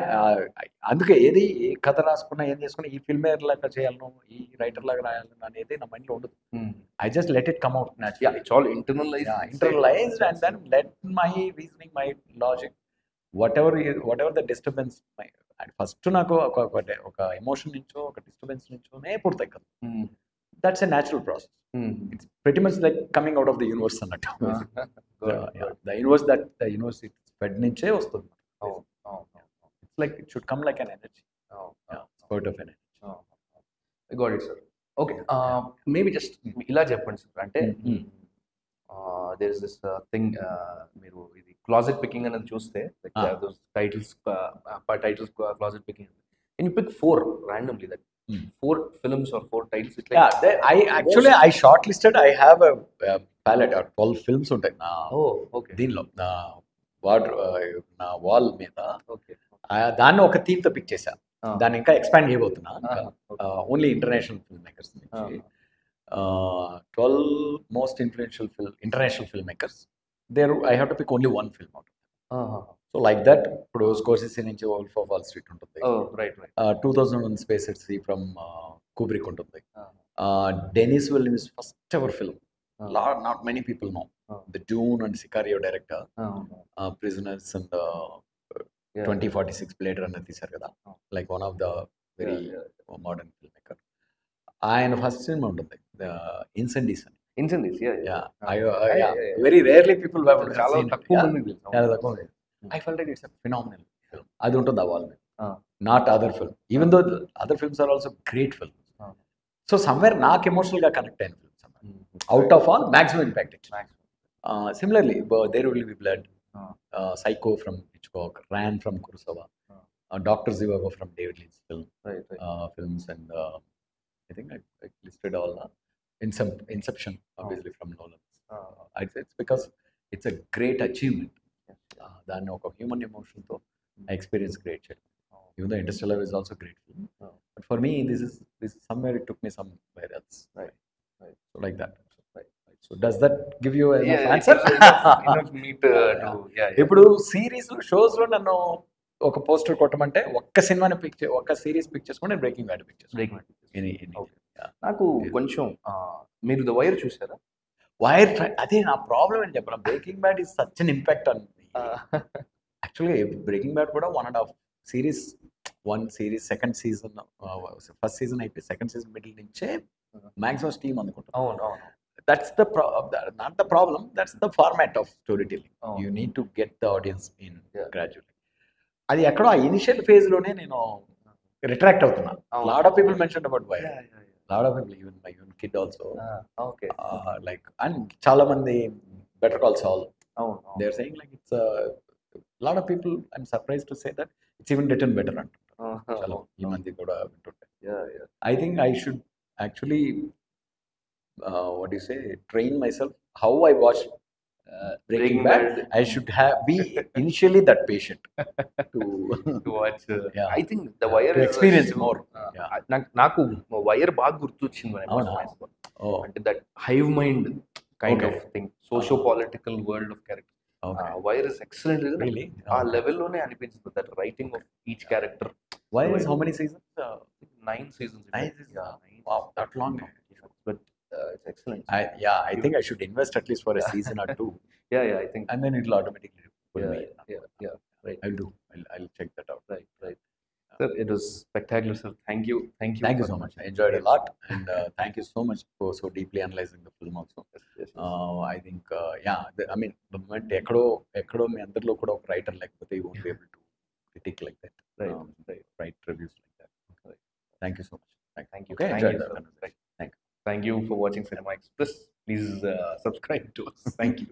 అందుకే ఏది ఏ కథ రాసుకున్నా ఏం చేసుకున్నా ఈ ఫిల్మేర్ లాగా చేయాలను, ఈ రైటర్ లాగా రాయాలను అనేది నా మైండ్లో ఉండదు. I just let it come out naturally. It's all internalized, and then let my reasoning, my logic, whatever the disturbance, first నాకు ఒక ఎమోషన్ నుంచో ఒక డిస్టర్బెన్స్ నుంచోనే పుడతాయి కదా. That's a natural process. It's pretty much like coming out of the universe అన్నట్టు. The universe that the universe spread నుంచే వస్తుంది. It's like it should come like an energy, spurt of energy. Got it sir. Okay, maybe just ఇలా చెప్పండి sir, అంటే there is this thing, మీరు ఇది closet picking అనేది చూస్తే titles closet picking, can you pick 4 randomly, that 4 films or 4 titles? It's like, I shortlisted. I have a palette of 12 films ఉంటాయి నా దీనిలో, నా వాల్ మీద. దాన్ని ఒక థీమ్ తో పిక్ చేశా. దాన్ని ఇంకా ఎక్స్పాండ్ చేయబోతున్నా. ఓన్లీ ఇంటర్నేషనల్ ఫిల్మ్ మేకర్స్ నుంచి 12 most influential international filmmakers. There I have to pick only one film out. So like that, ఇప్పుడు స్కోర్సెసీ నుంచి Wolf of Wall Street ఉంటుంది. 2001 Space Odyssey from Kubrick ఉంటుంది. Denis Villeneuve's first ever film. Not many people know. The Dune and Sicario director. Prisoners and 2046 Blade Runner తీశారు కదా. Like one of the very modern filmmaker. ఆయన first cinema ఉంటుంది Incendies అని. Very rarely people చాలా తక్కువ. I felt like it's a phenomenal film. అది ఉంటుంది ఆ వాల్ మీద. Not other film, even though other films are also great films. So somewhere నాకు ఎమోషనల్ గా కనెక్ట్ అయిన films out of all maximum impact ఇచ్చింది. Similarly there will be blood, Psycho from Hitchcock, Ran from Kurosawa, Doctor Zhivago from David Lynch films, and I think I listed all Inception, obviously from Nolan. It's because it's a great achievement. Then oka human emotion to I experience great shit. Even though Interstellar is also great film, but for me this is somewhere it took me somewhere else. Right. So like that. Right. So does that give you enough answer? Enough meat to ఇప్పుడు series లో shows లో నన్ను ఒక poster కొట్టమంటే ఒక్క సినిమాని ఒక్క series pick చేసుకుని నేను బ్రేకింగ్ బ్యాడ్ పిక్ చేసుకుని. నాకు కొంచెం మీరు ద వైర్ చూసారా? వైర్ అదే నా ప్రాబ్లం అని చెప్పాను. Breaking Bad is such an impact on me. Actually Breaking Bad కూడా 1.5 series, 1 series second season, first season అయిపోయి సెకండ్ సీజన్ మిడిల్ నుంచే మాక్సిమం స్టీమ్ అందుకుంటాం. That's not the problem. That's the format of storytelling. You need to get the audience in gradually. అది ఎక్కడో ఆ initial ఫేజ్లోనే నేను retract అవుతున్నా. అవును. Lot of people mention about Wire, Yeah, yeah, yeah. Lot of people, even my own kid also, Okay. Like and చాలా మంది Better Call Saul అవును. They are saying like it's lot of people, I'm surprise to say that it's even written better అంటుంటారు చాలా ఈ మంది కూడా వింటుంటాయి. Yeah, yeah. I think I should actually, what do you say, train myself how I watch Breaking Bad. I should be initially that patient to To watch. Yeah. I think the wire to is experience a show. more. Yeah. నాకు Wire బాగా గుర్తొచ్చింది when I watched అవునా? Mysore. Oh, అంటే that hive mind kind Okay. Of thing, socio political world of character. okay. Wire is excellent. Really? ఆ Okay. లెవెల్లోనే అనిపించింది that writing of each character. Why is how many seasons? 9 seasons. 9 seasons. Yeah, 9 Wow, seasons. that long. But it's excellent. I think I should invest at least for a season or two, Yeah, I think. and then it will automatically pull Yeah, me in. yeah. Right. I'll do. I'll check that out. Right. Sir, it was spectacular, sir. Thank you. Thank you so much. I enjoyed a lot, and thank you so much for so deeply analyzing the film also. Yes. I think, I mean, the moment ఎక్కడో మీ అందరిలో కూడా ఒక writer లేకపోతే you won't be able to critique like that. Right. Write reviews like that. Right. Thank you so much. Thank you. Okay, Thank enjoyed you, that sir. conversation. Thank you. Thank you for watching Cinema Express. Please subscribe to us. Thank you.